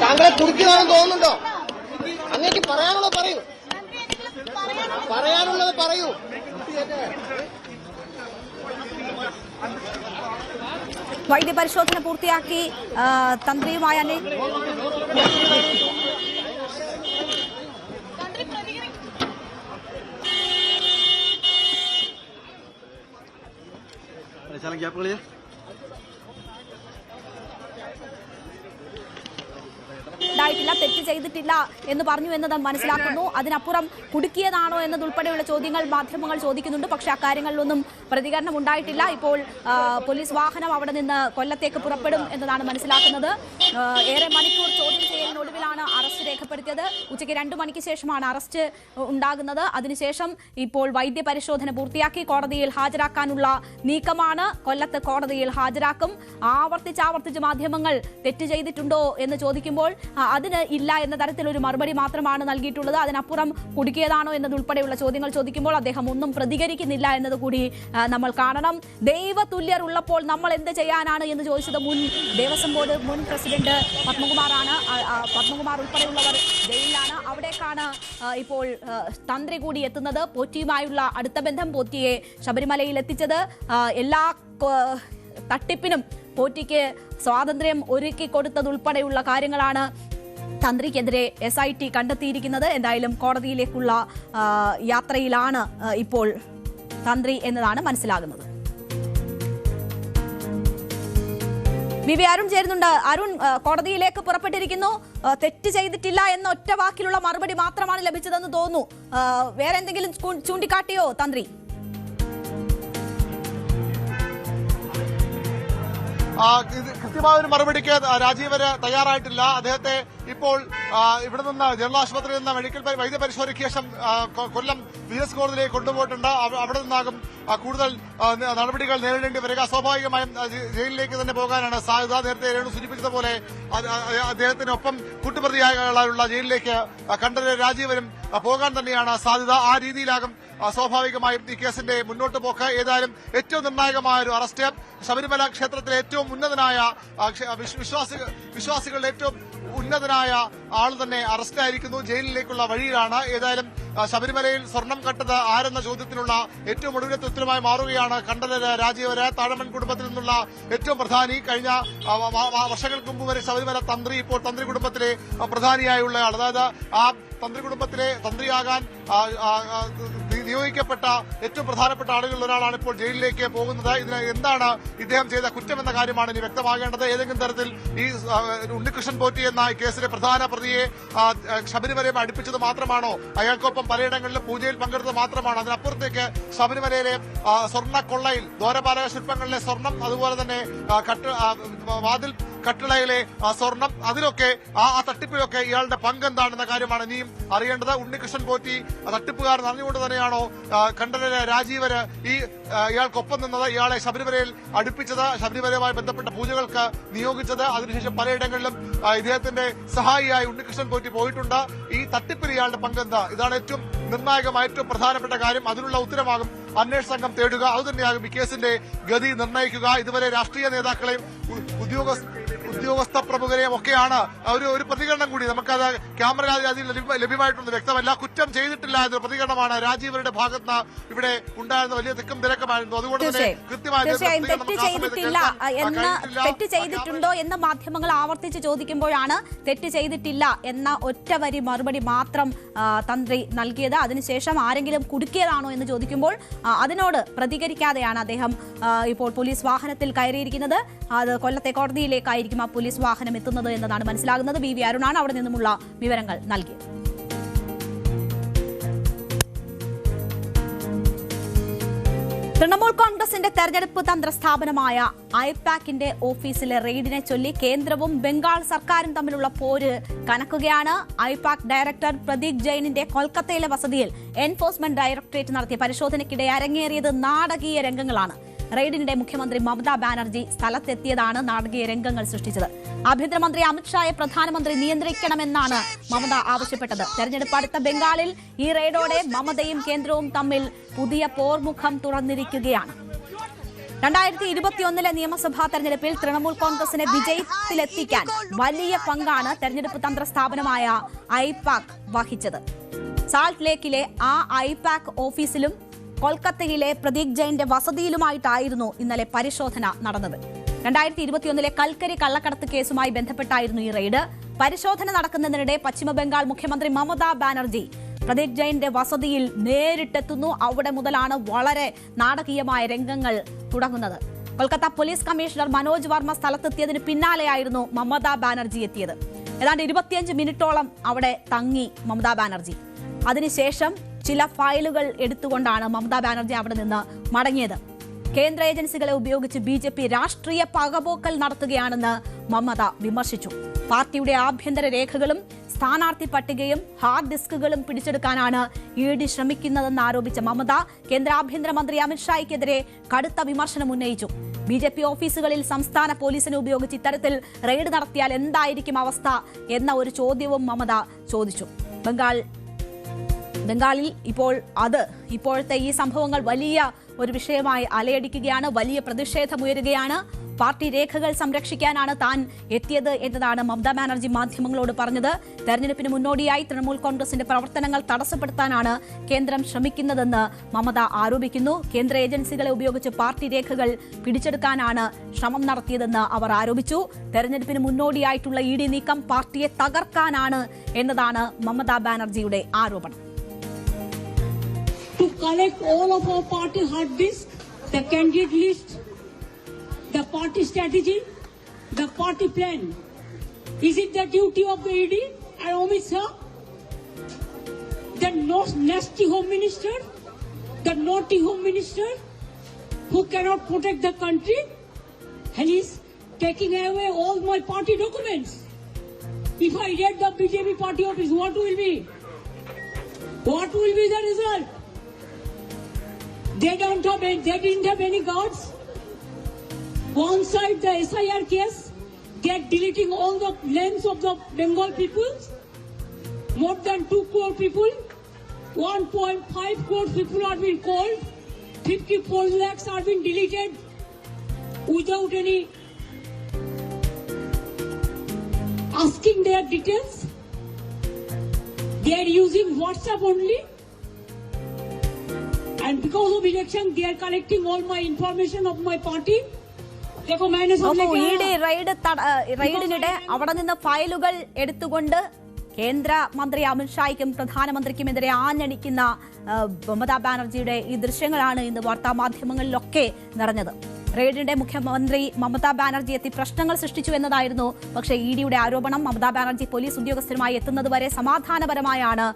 Speaker 2: താങ്കളെ കുടുക്കിയതാണെന്ന് തോന്നുന്നുണ്ടോ? അങ്ങേക്ക് പറയാനുള്ളത് പറയൂ, പറയാനുള്ളത് പറയൂ.
Speaker 1: വൈദ്യപരിശോധന പൂർത്തിയാക്കി തന്ത്രിയുമായ ഉണ്ടായിട്ടില്ല, തെറ്റ് ചെയ്തിട്ടില്ല എന്ന് പറഞ്ഞു എന്നത് മനസ്സിലാക്കുന്നു. അതിനപ്പുറം കുടുക്കിയതാണോ എന്നതുൾപ്പെടെയുള്ള ചോദ്യങ്ങൾ മാധ്യമങ്ങൾ ചോദിക്കുന്നുണ്ട്. പക്ഷേ അക്കാര്യങ്ങളിലൊന്നും പ്രതികരണം ഉണ്ടായിട്ടില്ല. ഇപ്പോൾ പോലീസ് വാഹനം അവിടെ നിന്ന് കൊല്ലത്തേക്ക് പുറപ്പെടും എന്നതാണ് മനസ്സിലാക്കുന്നത്. ഏറെ മണിക്കൂർ ചോദ്യം ചെയ്യലിനൊടുവിലാണ് അറസ്റ്റ് രേഖപ്പെടുത്തിയത്. ഉച്ചയ്ക്ക് 2 മണിക്ക് ശേഷമാണ് അറസ്റ്റ് ഉണ്ടാകുന്നത്. അതിനുശേഷം ഇപ്പോൾ വൈദ്യപരിശോധന പൂർത്തിയാക്കി കോടതിയിൽ ഹാജരാക്കാനുള്ള നീക്കമാണ്. കൊല്ലത്ത് കോടതിയിൽ ഹാജരാക്കും. ആവർത്തിച്ച് മാധ്യമങ്ങൾ തെറ്റ് ചെയ്തിട്ടുണ്ടോ എന്ന് ചോദിക്കുമ്പോൾ അതിന് ഇല്ല എന്ന തരത്തിലൊരു മറുപടി മാത്രമാണ് നൽകിയിട്ടുള്ളത്. അതിനപ്പുറം കുടുക്കിയതാണോ എന്നതുൾപ്പെടെയുള്ള ചോദ്യങ്ങൾ ചോദിക്കുമ്പോൾ അദ്ദേഹം ഒന്നും പ്രതികരിക്കുന്നില്ല എന്നതുകൂടി നമ്മൾ കാണണം. ദൈവതുല്യർ ഉള്ളപ്പോൾ നമ്മൾ എന്ത് ചെയ്യാനാണ് എന്ന് ചോദിച്ചത് മുൻ ദേവസ്വം ബോർഡ് മുൻ പ്രസിഡന്റ് പത്മകുമാറാണ്. പത്മകുമാർ ഉൾപ്പെടെയുള്ളവർ ജയിലിലാണ്. അവിടേക്കാണ് ഇപ്പോൾ തന്ത്രി കൂടി എത്തുന്നത്. പോറ്റിയുമായുള്ള അടുത്ത ബന്ധം, പോറ്റിയെ ശബരിമലയിൽ എത്തിച്ചത്, എല്ലാ തട്ടിപ്പിനും പോറ്റിക്ക് സ്വാതന്ത്ര്യം ഒരുക്കി കൊടുത്തതുൾപ്പെടെയുള്ള കാര്യങ്ങളാണ് തന്ത്രിക്കെതിരെ SIT കണ്ടെത്തിയിരിക്കുന്നത്. എന്തായാലും കോടതിയിലേക്കുള്ള യാത്രയിലാണ് ഇപ്പോൾ തന്ത്രി എന്നതാണ് മനസ്സിലാകുന്നത്. ബി അരുൺ ചേരുന്നുണ്ട്. അരുൺ, കോടതിയിലേക്ക് പുറപ്പെട്ടിരിക്കുന്നു. തെറ്റ് ചെയ്തിട്ടില്ല എന്ന ഒറ്റ വാക്കിലുള്ള മറുപടി മാത്രമാണ് ലഭിച്ചതെന്ന് തോന്നുന്നു. വേറെ എന്തെങ്കിലും ചൂണ്ടിക്കാട്ടിയോ തന്ത്രി?
Speaker 9: കൃത്യമായ ഒരു മറുപടിക്ക് രാജീവര് തയ്യാറായിട്ടില്ല. അദ്ദേഹത്തെ ഇപ്പോൾ ഇവിടെ നിന്ന് ജനറൽ ആശുപത്രിയിൽ നിന്ന് മെഡിക്കൽ വൈദ്യപരിശോധനയ്ക്ക് ശേഷം കൊല്ലം വിജിലൻസ് കോടതിയിലേക്ക് കൊണ്ടുപോയിട്ടുണ്ട്. അവിടെ നിന്നാകും കൂടുതൽ നടപടികൾ നേരിടേണ്ടി വരിക. സ്വാഭാവികമായും ജയിലിലേക്ക് തന്നെ പോകാനാണ് സാധ്യത. നേരത്തെ രേണു സൂചിപ്പിച്ചതുപോലെ അദ്ദേഹത്തിനൊപ്പം കൂട്ടുപ്രതിയായുള്ള ജയിലിലേക്ക് കണ്ഠരര് രാജീവരും പോകാൻ തന്നെയാണ് സാധ്യത. ആ രീതിയിലാകും സ്വാഭാവികമായും ഈ കേസിന്റെ മുന്നോട്ട് പോക്ക്. ഏതായാലും ഏറ്റവും നിർണായകമായ ഒരു അറസ്റ്റ്. ശബരിമല ക്ഷേത്രത്തിലെ ഏറ്റവും ഉന്നതനായ വിശ്വാസികളുടെ ഏറ്റവും ഉന്നതനായ ആൾ തന്നെ അറസ്റ്റായിരിക്കുന്നു. ജയിലിലേക്കുള്ള വഴിയിലാണ്. ഏതായാലും ശബരിമലയിൽ സ്വർണം കട്ടത് ആരെന്ന ചോദ്യത്തിനുള്ള ഏറ്റവും ഒടുവിലത്തെ ഉത്തരമായി മാറുകയാണ് കണ്ഠരര് രാജീവര്. താഴമൺ കുടുംബത്തിൽ നിന്നുള്ള ഏറ്റവും പ്രധാനി. കഴിഞ്ഞ വർഷങ്ങൾക്ക് മുമ്പ് വരെ ശബരിമല തന്ത്രി, ഇപ്പോൾ തന്ത്രി കുടുംബത്തിലെ പ്രധാനിയായുള്ളയാൾ. അതായത് ആ തന്ത്രി കുടുംബത്തിലെ തന്ത്രിയാകാൻ നിയോഗിക്കപ്പെട്ട ഏറ്റവും പ്രധാനപ്പെട്ട ആളുകളിൽ ഒരാളാണ് ഇപ്പോൾ ജയിലിലേക്ക് പോകുന്നത്. ഇതിന് എന്താണ് ഇദ്ദേഹം ചെയ്ത കുറ്റമെന്ന കാര്യമാണ് ഇനി വ്യക്തമാകേണ്ടത്. ഏതെങ്കിലും തരത്തിൽ ഈ ഉണ്ണികൃഷ്ണൻ പോറ്റി എന്ന കേസിലെ പ്രധാന പ്രതിയെ ശബരിമലയെ അടുപ്പിച്ചത് മാത്രമാണോ? അയാൾക്കൊപ്പം പലയിടങ്ങളിലും പൂജയിൽ പങ്കെടുത്തത് മാത്രമാണോ? അതിനപ്പുറത്തേക്ക് ശബരിമലയിലെ സ്വർണ്ണ കൊള്ളയിൽ ദ്വാരപാലക ശില്പങ്ങളിലെ സ്വർണം, അതുപോലെ തന്നെ വാതിൽ കട്ടിളയിലെ സ്വർണം, അതിലൊക്കെ ആ തട്ടിപ്പിലൊക്കെ ഇയാളുടെ പങ്ക് എന്താണെന്ന കാര്യമാണ് ഇനിയും അറിയേണ്ടത്. ഉണ്ണികൃഷ്ണൻ പോറ്റി തട്ടിപ്പുകാരൻ അറിഞ്ഞുകൊണ്ട് തന്നെയാണോ കണ്ഠരര് രാജീവര് ഇയാൾക്കൊപ്പം നിന്നത്, ഇയാളെ ശബരിമലയിൽ അടുപ്പിച്ചത്, ശബരിമലയുമായി ബന്ധപ്പെട്ട പൂജകൾക്ക് നിയോഗിച്ചത്? അതിനുശേഷം പലയിടങ്ങളിലും ഇദ്ദേഹത്തിന്റെ സഹായിയായി ഉണ്ണികൃഷ്ണൻ പോറ്റി പോയിട്ടുണ്ട്. ഈ തട്ടിപ്പിൽ ഇയാളുടെ പങ്ക് എന്താ? ഇതാണ് ഏറ്റവും നിർണായകമായ ഏറ്റവും പ്രധാനപ്പെട്ട കാര്യം. അതിനുള്ള ഉത്തരമാകും അന്വേഷണ സംഘം തേടുക. അതുതന്നെയാകും ഈ കേസിന്റെ ഗതി നിർണ്ണയിക്കുക. ഇതുവരെ രാഷ്ട്രീയ നേതാക്കളെയും ഉദ്യോഗസ്ഥ പ്രമുഖരെയും ഒക്കെയാണ് ഒരു പ്രതികരണം കൂടി നമുക്കത് ക്യാമറ അതിൽ ലഭ്യമായിട്ടൊന്നും വ്യക്തമല്ല. കുറ്റം ചെയ്തിട്ടില്ല എന്ന പ്രതികരണമാണ് രാജീവരുടെ ഭാഗത്ത് ഇവിടെ ഉണ്ടായിരുന്ന വലിയ തിക്കും തിരക്കമായിരുന്നു. അതുകൊണ്ട് തന്നെ
Speaker 1: തെറ്റ് ചെയ്തിട്ടുണ്ടോ എന്ന് മാധ്യമങ്ങൾ ആവർത്തിച്ച് ചോദിക്കുമ്പോഴാണ് തെറ്റ് ചെയ്തിട്ടില്ല എന്ന ഒറ്റ വരി മറുപടി മാത്രം തന്ത്രി നൽകിയത്. അതിനുശേഷം ആരെങ്കിലും കുടുക്കിയതാണോ എന്ന് ചോദിക്കുമ്പോൾ അതിനോട് പ്രതികരിക്കാതെയാണ് അദ്ദേഹം ഇപ്പോൾ പോലീസ് വാഹനത്തിൽ കയറിയിരിക്കുന്നത്. അത് കൊല്ലത്തെ കോടതിയിലേക്കായിരിക്കും ആ പോലീസ് വാഹനം എത്തുന്നത് എന്നതാണ് മനസ്സിലാകുന്നത്. ബി അരുണാണ് അവിടെ നിന്നുമുള്ള വിവരങ്ങൾ നൽകിയത്. തൃണമൂൽ കോൺഗ്രസിന്റെ തെരഞ്ഞെടുപ്പ് തന്ത്ര സ്ഥാപനമായ ഐപാക്കിന്റെ ഓഫീസിലെ റെയ്ഡിനെ ചൊല്ലി കേന്ദ്രവും ബംഗാൾ സർക്കാരും തമ്മിലുള്ള പോര് കനക്കുകയാണ്. ഐപാക് ഡയറക്ടർ പ്രദീപ് ജെയിനിന്റെ കൊൽക്കത്തയിലെ വസതിയിൽ എൻഫോഴ്സ്മെന്റ് ഡയറക്ടറേറ്റ് നടത്തിയ പരിശോധനയ്ക്കിടെ അരങ്ങേറിയത് നാടകീയ രംഗങ്ങളാണ്. റെയ്ഡിനിടെ മുഖ്യമന്ത്രി മമതാ ബാനർജി സ്ഥലത്തെത്തിയതാണ് നാടകീയ രംഗങ്ങൾ സൃഷ്ടിച്ചത്. ആഭ്യന്തരമന്ത്രി അമിത്ഷായെ പ്രധാനമന്ത്രി നിയന്ത്രിക്കണമെന്നാണ് മമത ആവശ്യപ്പെട്ടത്. തെരഞ്ഞെടുപ്പ് അടുത്ത ബംഗാളിൽ ഈ റെയ്ഡോടെ മമതയും കേന്ദ്രവും തമ്മിൽ പുതിയ പോർമുഖം തുറന്നിരിക്കുകയാണ്. 2021 നിയമസഭാ തെരഞ്ഞെടുപ്പിൽ തൃണമൂൽ കോൺഗ്രസിനെ വിജയത്തിലെത്തിക്കാൻ വലിയ പങ്കാണ് തെരഞ്ഞെടുപ്പ് തന്ത്ര സ്ഥാപനമായ ഐപാക് വഹിച്ചത്. സാൾട്ട് ലേക്കിലെ ആ ഐപാക് ഓഫീസിലും കൊൽക്കത്തയിലെ പ്രദീപ് ജെയിന്റെ വസതിയിലുമായിട്ടായിരുന്നു ഇന്നലെ പരിശോധന നടന്നത്. 2021 കൽക്കരി കള്ളക്കടത്ത് കേസുമായി ബന്ധപ്പെട്ടായിരുന്നു ഈ റെയ്ഡ്. പരിശോധന നടക്കുന്നതിനിടെ പശ്ചിമബംഗാൾ മുഖ്യമന്ത്രി മമതാ ബാനർജി പ്രദീപ് ജെയിന്റെ വസതിയിൽ നേരിട്ടെത്തുന്നു. അവിടെ മുതലാണ് വളരെ നാടകീയമായ രംഗങ്ങൾ തുടങ്ങുന്നത്. കൊൽക്കത്ത പോലീസ് കമ്മീഷണർ മനോജ് വർമ്മ സ്ഥലത്തെത്തിയതിന് പിന്നാലെയായിരുന്നു മമതാ ബാനർജി എത്തിയത്. ഏതാണ്ട് 25 മിനിറ്റോളം അവിടെ തങ്ങി മമതാ ബാനർജി. അതിനുശേഷം ചില ഫയലുകൾ എടുത്തുകൊണ്ടാണ് മമതാ ബാനർജി അവിടെ നിന്ന് മടങ്ങിയത്. കേന്ദ്ര ഏജൻസികളെ ഉപയോഗിച്ച് BJP രാഷ്ട്രീയ പകപോക്കൽ നടത്തുകയാണെന്ന് മമത വിമർശിച്ചു. പാർട്ടിയുടെ ആഭ്യന്തര രേഖകളും സ്ഥാനാർത്ഥി പട്ടികയും ഹാർഡ് ഡിസ്കുകളും പിടിച്ചെടുക്കാനാണ് ED ശ്രമിക്കുന്നതെന്ന് ആരോപിച്ച മമത കേന്ദ്ര ആഭ്യന്തരമന്ത്രി അമിത്ഷായ്ക്കെതിരെ കടുത്ത വിമർശനം ഉന്നയിച്ചു. BJP ഓഫീസുകളിൽ സംസ്ഥാന പോലീസിനെ ഉപയോഗിച്ച് ഇത്തരത്തിൽ റെയ്ഡ് നടത്തിയാൽ എന്തായിരിക്കും അവസ്ഥ എന്ന ഒരു ചോദ്യവും മമത ചോദിച്ചു. ബംഗാളിൽ ഇപ്പോഴത്തെ ഈ സംഭവങ്ങൾ വലിയ ഒരു വിഷയമായി അലയടിക്കുകയാണ്. വലിയ പ്രതിഷേധമുയരുകയാണ്. പാർട്ടി രേഖകൾ സംരക്ഷിക്കാനാണ് താൻ എത്തിയത് എന്നതാണ് മമതാ ബാനർജി മാധ്യമങ്ങളോട് പറഞ്ഞത്. തെരഞ്ഞെടുപ്പിന് മുന്നോടിയായി തൃണമൂൽ കോൺഗ്രസിന്റെ പ്രവർത്തനങ്ങൾ തടസ്സപ്പെടുത്താനാണ് കേന്ദ്രം ശ്രമിക്കുന്നതെന്ന് മമത ആരോപിക്കുന്നു. കേന്ദ്ര ഏജൻസികളെ ഉപയോഗിച്ച് പാർട്ടി രേഖകൾ പിടിച്ചെടുക്കാനാണ് ശ്രമം നടത്തിയതെന്ന് അവർ ആരോപിച്ചു. തെരഞ്ഞെടുപ്പിന് മുന്നോടിയായിട്ടുള്ള ED നീക്കം പാർട്ടിയെ തകർക്കാനാണ് എന്നതാണ് മമതാ ബാനർജിയുടെ ആരോപണം.
Speaker 10: To collect all of our party hard disk, the candidate list, the party strategy, the party plan. Is it the duty of the ED and Amit Shah? The nasty home minister, the naughty home minister who cannot protect the country, and he's taking away all my party documents. If I get the BJP party office, what will be? What will be the result? They didn't have any guards. One side the SIR case, they are deleting all the names of the Bengal people. More than 2 crore people, 1.5 crore people are being called. 54 lakhs are being deleted without any asking their details. They are using WhatsApp only. And because of election, they are collecting all my information of my party.
Speaker 1: റെയ്ഡിനിടെ അവിടെ നിന്ന് ഫയലുകൾ എടുത്തുകൊണ്ട് കേന്ദ്രമന്ത്രി അമിത്ഷായ്ക്കും പ്രധാനമന്ത്രിക്കുമെതിരെ ആഞ്ഞടിക്കുന്ന മമതാ ബാനർജിയുടെ ഈ ദൃശ്യങ്ങളാണ് ഇന്ന് വാർത്താ മാധ്യമങ്ങളിലൊക്കെ നിറഞ്ഞത്. റെയ്ഡിനിടെ മുഖ്യമന്ത്രി മമതാ ബാനർജി എത്തി പ്രശ്നങ്ങൾ സൃഷ്ടിച്ചു എന്നതായിരുന്നു പക്ഷേ EDയുടെ ആരോപണം. മമതാ ബാനർജി പോലീസ് ഉദ്യോഗസ്ഥരുമായി എത്തുന്നതുവരെ സമാധാനപരമായാണ്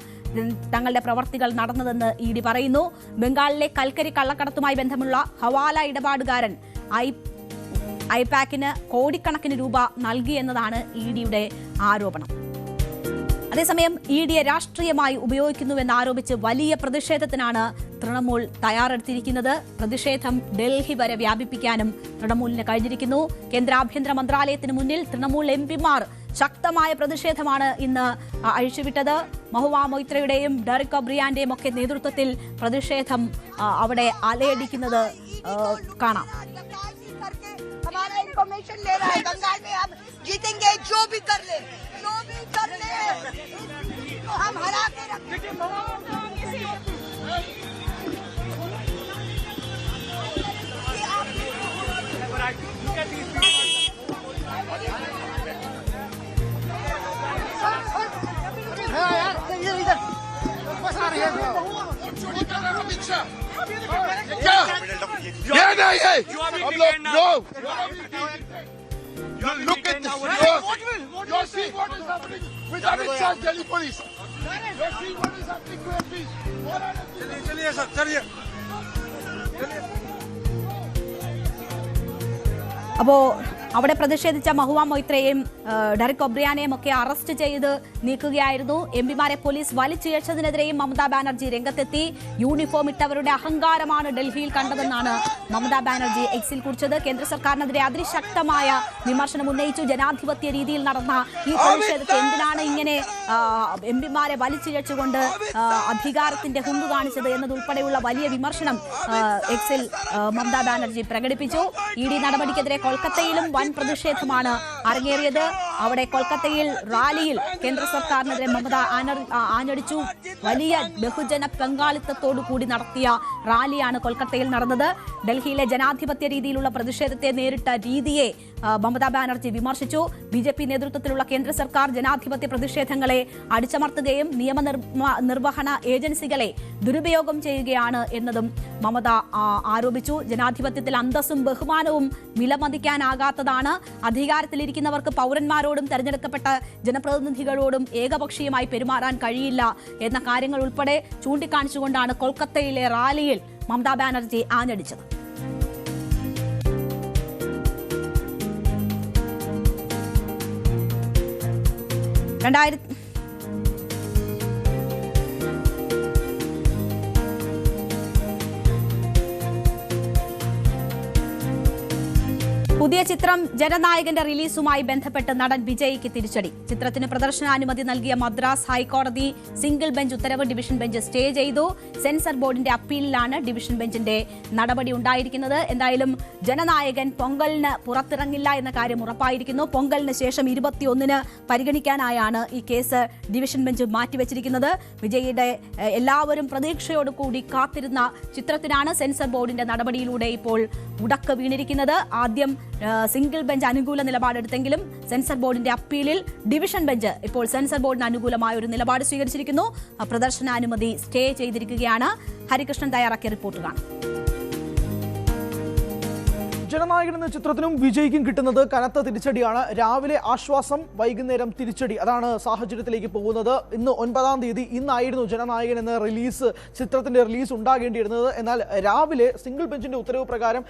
Speaker 1: തങ്ങളുടെ പ്രവർത്തികൾ നടന്നതെന്ന് ED പറയുന്നു. ബംഗാളിലെ കൽക്കരി കള്ളക്കടത്തുമായി ബന്ധമുള്ള ഹവാല ഇടപാടുകാരൻ ഐപാക്കിന് കോടിക്കണക്കിന് രൂപ നൽകി എന്നതാണ് EDയുടെ ആരോപണം. അതേസമയം EDയെ രാഷ്ട്രീയമായി ഉപയോഗിക്കുന്നുവെന്നാരോപിച്ച് വലിയ പ്രതിഷേധത്തിനാണ് തൃണമൂൽ തയ്യാറെടുത്തിരിക്കുന്നത്. പ്രതിഷേധം ഡൽഹി വരെ വ്യാപിപ്പിക്കാനും തൃണമൂലിന് കഴിഞ്ഞിരിക്കുന്നു. കേന്ദ്ര ആഭ്യന്തര മന്ത്രാലയത്തിന് മുന്നിൽ തൃണമൂൽ MPമാർ ശക്തമായ പ്രതിഷേധമാണ് ഇന്ന് അഴിച്ചുവിട്ടത്. മഹുവ മൊയ്ത്രയുടെയും ഡെറിക് ഒബ്രിയാന്റെയും ഒക്കെ നേതൃത്വത്തിൽ പ്രതിഷേധം അവിടെ അലയടിക്കുന്നത് കാണാം.
Speaker 11: हमारा इंफॉर्मेशन ले रहा है बंगाल में, हम जीतेंगे जो भी कर ले तो हम हरा के रखेंगे।
Speaker 7: Look at this. You're seeing what is happening with Amit Shah, Delhi police. You're seeing what is happening to MPs. चलिए सर, चलिए.
Speaker 1: അപ്പോ അവിടെ പ്രതിഷേധിച്ച മഹുവ മൊയ്ത്രയെയും ഡെറിക് ഒബ്രിയാനെയും ഒക്കെ അറസ്റ്റ് ചെയ്ത് നീക്കുകയായിരുന്നു. MPമാരെ പോലീസ് വലിച്ചിഴച്ചതിനെതിരെയും മമതാ ബാനർജി രംഗത്തെത്തി. യൂണിഫോം ഇട്ടവരുടെ അഹങ്കാരമാണ് ഡൽഹിയിൽ കണ്ടതെന്നാണ് മമതാ ബാനർജി എക്സിൽ കുറിച്ചത്. കേന്ദ്ര സർക്കാരിനെതിരെ അതിശക്തമായ വിമർശനം ഉന്നയിച്ചു. ജനാധിപത്യ രീതിയിൽ നടന്ന ഈ പ്രതിഷേധത്തെ എന്തിനാണ് ഇങ്ങനെ MPമാരെ വലിച്ചിഴച്ചുകൊണ്ട് അധികാരത്തിന്റെ ഹുങ്ക് കാണിച്ചത് എന്നതുൾപ്പെടെയുള്ള വലിയ വിമർശനം എക്സിൽ മമതാ ബാനർജി പ്രകടിപ്പിച്ചു. ED നടപടിക്കെതിരെ കൊൽക്കത്തയിലും വൻ പ്രതിഷേധമാണ് അരങ്ങേറിയത്. അവിടെ കൊൽക്കത്തയിൽ റാലിയിൽ കേന്ദ്ര സർക്കാരിനെതിരെ മമത ആഞ്ഞടിച്ചു. വലിയ ബഹുജന പങ്കാളിത്തത്തോടു കൂടി നടത്തിയ റാലിയാണ് കൊൽക്കത്തയിൽ നടന്നത്. ഡൽഹിയിലെ ജനാധിപത്യ രീതിയിലുള്ള പ്രതിഷേധത്തെ നേരിട്ട രീതിയെ മമതാ ബാനർജി വിമർശിച്ചു. BJP നേതൃത്വത്തിലുള്ള കേന്ദ്ര സർക്കാർ ജനാധിപത്യ പ്രതിഷേധങ്ങളെ അടിച്ചമർത്തുകയും നിയമനിർവഹണ ഏജൻസികളെ ദുരുപയോഗം ചെയ്യുകയാണ് എന്നതും മമത ആരോപിച്ചു. ജനാധിപത്യത്തിൽ അന്തസ്സും ബഹുമാനവും വിലമതിക്കാനാകാത്തതാണ്. അധികാരത്തിലിരിക്കുന്നവർക്ക് പൗരന്മാരോട് ജനങ്ങളോടും തെരഞ്ഞെടുക്കപ്പെട്ട ജനപ്രതിനിധികളോടും ഏകപക്ഷീയമായി പെരുമാറാൻ കഴിയില്ല എന്ന കാര്യങ്ങൾ ഉൾപ്പെടെ ചൂണ്ടിക്കാണിച്ചുകൊണ്ടാണ് കൊൽക്കത്തയിലെ റാലിയിൽ മമതാ ബാനർജി ആഞ്ഞടിച്ചത്. പുതിയ ചിത്രം ജനനായകന്റെ റിലീസുമായി ബന്ധപ്പെട്ട് നടൻ വിജയ്ക്ക് തിരിച്ചടി. ചിത്രത്തിന് പ്രദർശനാനുമതി നൽകിയ മദ്രാസ് ഹൈക്കോടതി സിംഗിൾ ബെഞ്ച് ഉത്തരവ് ഡിവിഷൻ ബെഞ്ച് സ്റ്റേ ചെയ്തു. സെൻസർ ബോർഡിന്റെ അപ്പീലിലാണ് ഡിവിഷൻ ബെഞ്ചിന്റെ നടപടി ഉണ്ടായിരിക്കുന്നത്. എന്തായാലും ജനനായകൻ പൊങ്കലിന് പുറത്തിറങ്ങില്ല എന്ന കാര്യം ഉറപ്പായിരിക്കുന്നു. പൊങ്കലിന് ശേഷം 21-ന് പരിഗണിക്കാനായാണ് ഈ കേസ് ഡിവിഷൻ ബെഞ്ച് മാറ്റിവെച്ചിരിക്കുന്നത്. വിജയുടെ എല്ലാവരും പ്രതീക്ഷയോടുകൂടി കാത്തിരുന്ന ചിത്രത്തിനാണ് സെൻസർ ബോർഡിന്റെ നടപടിയിലൂടെ ഇപ്പോൾ ഉടക്ക് വീണിരിക്കുന്നത്. ആദ്യം സിംഗിൾ ബെഞ്ച് അനുകൂല നിലപാടെടുത്തെങ്കിലും സെൻസർ ബോർഡിന്റെ അപ്പീലിൽ ഡിവിഷൻ ബെഞ്ച് ഇപ്പോൾ സെൻസർ ബോർഡിന് അനുകൂലമായ ഒരു നിലപാട് സ്വീകരിച്ചിരിക്കുന്നു. പ്രദർശനാനുമതി സ്റ്റേ ചെയ്തിരിക്കുകയാണ്. ഹരികൃഷ്ണൻ തയ്യാറാക്കിയ റിപ്പോർട്ട് കാണാം.
Speaker 12: ജനനായകൻ എന്ന ചിത്രത്തിനും വിജയ്ക്കും കിട്ടുന്നത് കനത്ത തിരിച്ചടിയാണ്. രാവിലെ ആശ്വാസം, വൈകുന്നേരം തിരിച്ചടി. അതാണ് സാഹചര്യത്തിലേക്ക് പോകുന്നത്. ഇന്ന് 9-ാം തീയതി ഇന്നായിരുന്നു ജനനായകൻ എന്ന ചിത്രത്തിന്റെ റിലീസ് ഉണ്ടാകേണ്ടിയിരുന്നത്. എന്നാൽ രാവിലെ സിംഗിൾ ബെഞ്ചിന്റെ ഉത്തരവ് പ്രകാരം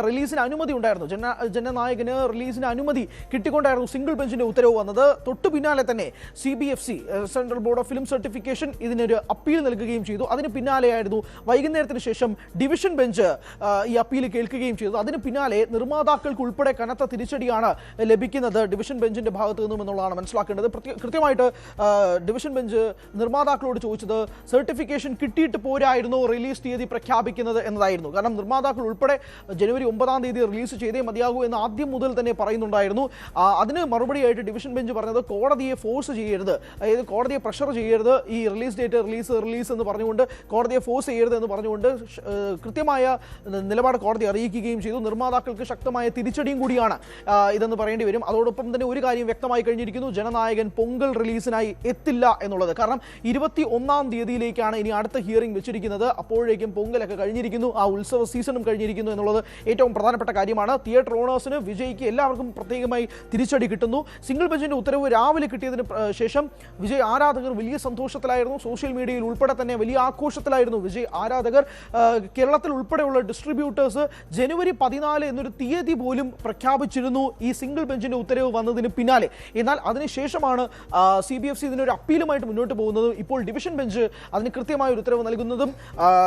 Speaker 12: റിലീസിന് അനുമതി ഉണ്ടായിരുന്നു. ജനനായകന് റിലീസിന് അനുമതി കിട്ടിക്കൊണ്ടായിരുന്നു സിംഗിൾ ബെഞ്ചിന്റെ ഉത്തരവ് വന്നത്. തൊട്ടു പിന്നാലെ തന്നെ CBFC central board of film certification ഇതിനൊരു അപ്പീൽ നൽകുകയും ചെയ്തു. അതിന് പിന്നാലെയായിരുന്നു വൈകുന്നേരത്തിന് ശേഷം ഡിവിഷൻ ബെഞ്ച് ഈ അപ്പീൽ കേൾക്കുകയും ചെയ്തു. അതിന് പിന്നാലെ നിർമ്മാതാക്കൾക്ക് ഉൾപ്പെടെ കനത്ത തിരിച്ചടിയാണ് ലഭിക്കുന്നത് ഡിവിഷൻ ബെഞ്ചിന്റെ ഭാഗത്തു നിന്നും എന്നുള്ളതാണ് മനസ്സിലാക്കേണ്ടത്. കൃത്യമായിട്ട് ഡിവിഷൻ ബെഞ്ച് നിർമ്മാതാക്കളോട് ചോദിച്ചത് സർട്ടിഫിക്കേഷൻ കിട്ടിയിട്ട് പോരായിരുന്നു റിലീസ് തീയതി പ്രഖ്യാപിക്കുന്നത് എന്നതായിരുന്നു. കാരണം നിർമ്മാതാക്കൾ ഉൾപ്പെടെ ജനുവരി 9-ാം തീയതി റിലീസ് ചെയ്തേ മതിയാകൂ എന്ന് ആദ്യം മുതൽ തന്നെ പറയുന്നുണ്ടായിരുന്നു. അതിന് മറുപടിയായിട്ട് ഡിവിഷൻ ബെഞ്ച് പറഞ്ഞത് കോടതിയെ ഫോഴ്സ് ചെയ്യരുത്, അതായത് കോടതിയെ പ്രഷർ ചെയ്യരുത്, ഈ റിലീസ് ഡേറ്റ് റിലീസ് എന്ന് പറഞ്ഞുകൊണ്ട് കോടതിയെ ഫോഴ്സ് ചെയ്യരുത് എന്ന് പറഞ്ഞുകൊണ്ട് കൃത്യമായ നിലപാട് കോടതി അറിയിക്കുകയും ചെയ്തു. നിർമ്മാതാക്കൾക്ക് ശക്തമായ തിരിച്ചടിയും കൂടിയാണ് ഇതെന്ന് പറയേണ്ടി വരും. അതോടൊപ്പം തന്നെ ഒരു കാര്യം വ്യക്തമായി കഴിഞ്ഞിരിക്കുന്നു, ജനനായകൻ പൊങ്കൽ റിലീസിനായി എത്തില്ല എന്നുള്ളത്. കാരണം 21-ാം തീയതിയിലേക്കാണ് ഇനി അടുത്ത ഹിയറിംഗ് വെച്ചിരിക്കുന്നത്. അപ്പോഴേക്കും പൊങ്കലൊക്കെ കഴിഞ്ഞിരിക്കുന്നു, ആ ഉത്സവ സീസണും കഴിഞ്ഞിരിക്കുന്നു എന്നുള്ളത് ഏറ്റവും പ്രധാനപ്പെട്ട കാര്യമാണ്. തിയേറ്റർ ഓണേഴ്സിന്, വിജയ്ക്ക് എല്ലാവർക്കും പ്രത്യേകമായി തിരിച്ചടി കിട്ടുന്നു. സിംഗിൾ ബെഞ്ചിന്റെ ഉത്തരവ് രാവിലെ കിട്ടിയതിന് ശേഷം വിജയ് ആരാധകർ വലിയ സന്തോഷത്തിലായിരുന്നു. സോഷ്യൽ മീഡിയയിൽ ഉൾപ്പെടെ തന്നെ വലിയ ആഘോഷത്തിലായിരുന്നു വിജയ് ആരാധകർ. കേരളത്തിൽ ഉൾപ്പെടെയുള്ള ഡിസ്ട്രിബ്യൂട്ടേഴ്സ് ജനുവരി 14 എന്നൊരു തീയതി പോലും പ്രഖ്യാപിച്ചിരുന്നു ഈ സിംഗിൾ ബെഞ്ചിന്റെ ഉത്തരവ് വന്നതിന് പിന്നാലെ. എന്നാൽ അതിനുശേഷമാണ് CBFC ഇതിനൊരു അപ്പീലുമായിട്ട് മുന്നോട്ട് പോകുന്നതും ഇപ്പോൾ ഡിവിഷൻ ബെഞ്ച് അതിന് കൃത്യമായ ഒരു ഉത്തരവ് നൽകുന്നതും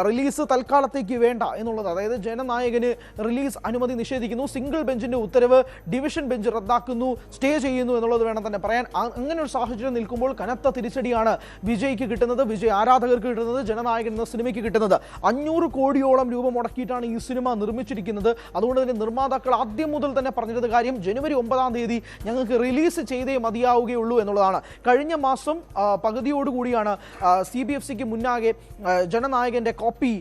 Speaker 12: റിലീസ് തൽക്കാലത്തേക്ക് വേണ്ട എന്നുള്ളത്. അതായത് ജനനായകന് റിലീസ് അനുമതി നിഷേധിക്കുന്നു, സിംഗിൾ ബെഞ്ചിന്റെ ഉത്തരവ് ഡിവിഷൻ ബെഞ്ച് റദ്ദാക്കുന്നു, സ്റ്റേ ചെയ്യുന്നു എന്നുള്ളത് വേണം തന്നെ പറയാൻ. അങ്ങനെ ഒരു സാഹചര്യം നിൽക്കുമ്പോൾ കനത്ത തിരിച്ചടിയാണ് വിജയ്ക്ക് കിട്ടുന്നത്, വിജയ് ആരാധകർക്ക് കിട്ടുന്നത്, ജനനായകൻ എന്ന സിനിമയ്ക്ക് കിട്ടുന്നത്. 500 കോടിയോളം രൂപ മുടക്കിയിട്ടാണ് ഈ സിനിമ നിർമ്മിച്ചിരിക്കുന്നത്. അതുകൊണ്ട് തന്നെ നിർമ്മാതാക്കൾ ആദ്യം മുതൽ തന്നെ പറഞ്ഞിരുന്ന കാര്യം ജനുവരി 9-ാം തീയതി ഞങ്ങൾക്ക് റിലീസ് ചെയ്തേ മതിയാവുകയുള്ളൂ എന്നുള്ളതാണ്. കഴിഞ്ഞ മാസം പകുതിയോടുകൂടിയാണ് CBFCക്ക് മുന്നാകെ ജനനായകന്റെ കോപ്പി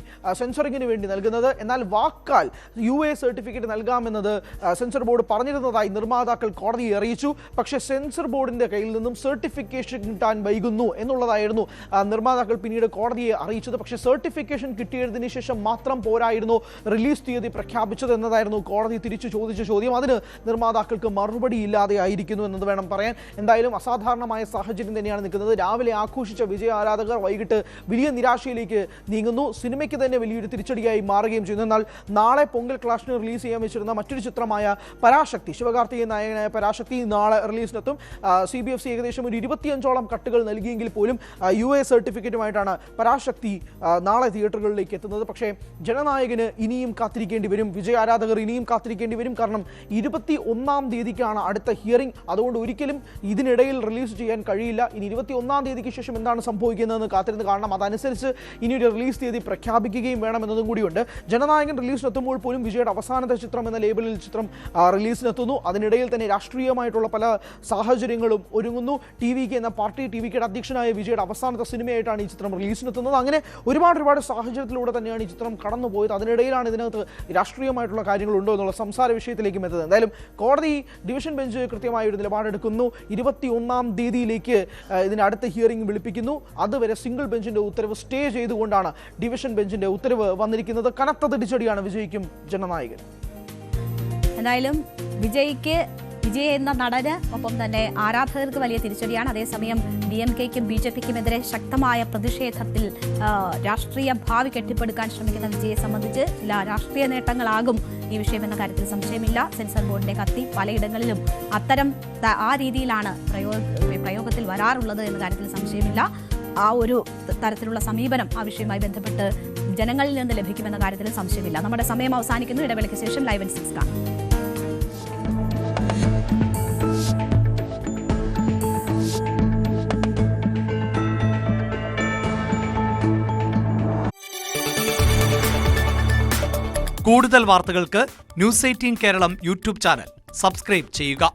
Speaker 12: സെൻസറിങ്ങിന് വേണ്ടി നൽകുന്നത്. എന്നാൽ വാക്കാൽ UA സർട്ടിഫിക്കറ്റ് നൽകാമെന്നത് സെൻസർ ബോർഡ് പറഞ്ഞിരുന്നതായി നിർമ്മാതാക്കൾ കോടതിയെ അറിയിച്ചു. പക്ഷേ സെൻസർ ബോർഡിന്റെ കയ്യിൽ നിന്നും സർട്ടിഫിക്കേഷൻ കിട്ടാൻ വൈകുന്നു എന്നുള്ളതായിരുന്നു നിർമ്മാതാക്കൾ പിന്നീട് കോടതിയെ അറിയിച്ചത്. പക്ഷേ സർട്ടിഫിക്കേഷൻ കിട്ടിയതിനു ശേഷം മാത്രം പോരായിരുന്നു റിലീസ് തീയതി പ്രഖ്യാപിച്ചത് എന്നതായിരുന്നു കോടതി തിരിച്ചു ചോദിച്ച ചോദ്യം. അതിന് നിർമ്മാതാക്കൾക്ക് മറുപടി ഇല്ലാതെ ആയിരിക്കുന്നു എന്നത് വേണം പറയാൻ. എന്തായാലും അസാധാരണമായ സാഹചര്യം തന്നെയാണ് നിൽക്കുന്നത്. രാവിലെ ആഘോഷിച്ച വിജയ ആരാധകർ വൈകിട്ട് വലിയ നിരാശയിലേക്ക് നീങ്ങുന്നു. സിനിമയ്ക്ക് തന്നെ വലിയൊരു തിരിച്ചടിയായി മാറുകയും ചെയ്യുന്നു. എന്നാൽ നാളെ പൊങ്കൽ ക്ലാഷിന് റിലീസ് ചെയ്യാൻ വെച്ചിരുന്ന മറ്റൊരു ചിത്രമായ പരാശക്തി, ശിവകാർത്തികേയൻ നായകനായ പരാശക്തി നാളെ റിലീസിനെത്തും. CBFC ഏകദേശം ഒരു 25ഓളം കട്ടുകൾ നൽകിയെങ്കിൽ പോലും UA സർട്ടിഫിക്കറ്റുമായിട്ടാണ് പരാശക്തി നാളെ തിയേറ്ററുകളിലേക്ക് എത്തുന്നത്. പക്ഷേ ജനനായകന് ഇനിയും കാത്തിരിക്കേണ്ടി വരും, വിജയ ആരാധകർ ഇനിയും കാത്തിരിക്കേണ്ടി വരും. കാരണം 21-ാം തീയതിക്കാണ് അടുത്ത ഹിയറിംഗ്. അതുകൊണ്ട് ഒരിക്കലും ഇതിനിടയിൽ റിലീസ് ചെയ്യാൻ കഴിയില്ല. ഇനി 21-ാം തീയതിക്ക് ശേഷം എന്താണ് സംഭവിക്കുന്നതെന്ന് കാത്തിരുന്ന് കാണണം. അതനുസരിച്ച് ഇനിയൊരു റിലീസ് തീയതി പ്രഖ്യാപിക്കുകയും വേണം എന്നതും കൂടിയുണ്ട്. ജനനായകൻ റിലീസിനെത്തുമ്പോൾ പോലും വിജയുടെ അവസാനത്തെ ചിത്രം എന്ന ലേബലിൽ ചിത്രം റിലീസിനെത്തുന്നു. അതിനിടയിൽ തന്നെ രാഷ്ട്രീയമായിട്ടുള്ള പല സാഹചര്യങ്ങളും ഒരുങ്ങുന്നു. TVK എന്ന പാർട്ടി, TVKയുടെ അധ്യക്ഷനായ വിജയുടെ അവസാനത്തെ സിനിമയായിട്ടാണ് ഈ ചിത്രം റിലീസിനെത്തുന്നത്. അങ്ങനെ ഒരുപാട് സാഹചര്യത്തിലൂടെ തന്നെയാണ് ഈ ചിത്രം കടന്നുപോയത്. അതിനിടയിലാണ് ഇതിനകത്ത് രാഷ്ട്രീയമായിട്ടുള്ള കാര്യങ്ങളുണ്ടോ എന്നുള്ള സംസാര വിഷയത്തിലേക്കും എത്തുന്നത്. എന്തായാലും കോടതി ഡിവിഷൻ ബെഞ്ച് കൃത്യമായ ഒരു നിലപാടെടുക്കുന്നു. 21-ാം തീയതിയിലേക്ക് ഇതിന് അടുത്ത ഹിയറിംഗ് വിളിപ്പിക്കുന്നു. അതുവരെ സിംഗിൾ ബെഞ്ചിന്റെ ഉത്തരവ് സ്റ്റേ ചെയ്തുകൊണ്ടാണ് ഡിവിഷൻ ബെഞ്ചിന്റെ ഉത്തരവ് വന്നിരിക്കുന്നത്. കനത്ത തിരിച്ചടിയാണ് വിജയ്ക്കും ജനനായകൻ.
Speaker 1: എന്തായാലും വിജയ്ക്ക് വിജയ് എന്ന നടന് ഒപ്പം തന്നെ ആരാധകർക്ക് വലിയ തിരിച്ചടിയാണ്. അതേസമയം DMKയ്ക്കും BJPക്കുമെതിരെ ശക്തമായ പ്രതിഷേധത്തിൽ രാഷ്ട്രീയ ഭാവി കെട്ടിപ്പടുക്കാൻ ശ്രമിക്കുന്ന വിജയെ സംബന്ധിച്ച് ചില രാഷ്ട്രീയ നേട്ടങ്ങളാകും ഈ വിഷയം എന്ന കാര്യത്തിൽ സംശയമില്ല. സെൻസർ ബോർഡിന്റെ കത്തി പലയിടങ്ങളിലും അത്തരം ആ രീതിയിലാണ് പ്രയോഗത്തിൽ വരാറുള്ളത് എന്ന കാര്യത്തിൽ സംശയമില്ല. ആ ഒരു തരത്തിലുള്ള സമീപനം ആ വിഷയവുമായി ബന്ധപ്പെട്ട് ജനങ്ങളിൽ നിന്ന് ലഭിക്കുമെന്ന കാര്യത്തിൽ സംശയമില്ല. നമ്മുടെ സമയം അവസാനിക്കുന്നു. ഇടവേളയ്ക്ക് ശേഷം ലൈവ് ആൻഡ് 6 കാണാം.
Speaker 13: കൂടുതൽ വാർത്തകൾക്ക് news 18 Keralam YouTube channel subscribe ചെയ്യുക.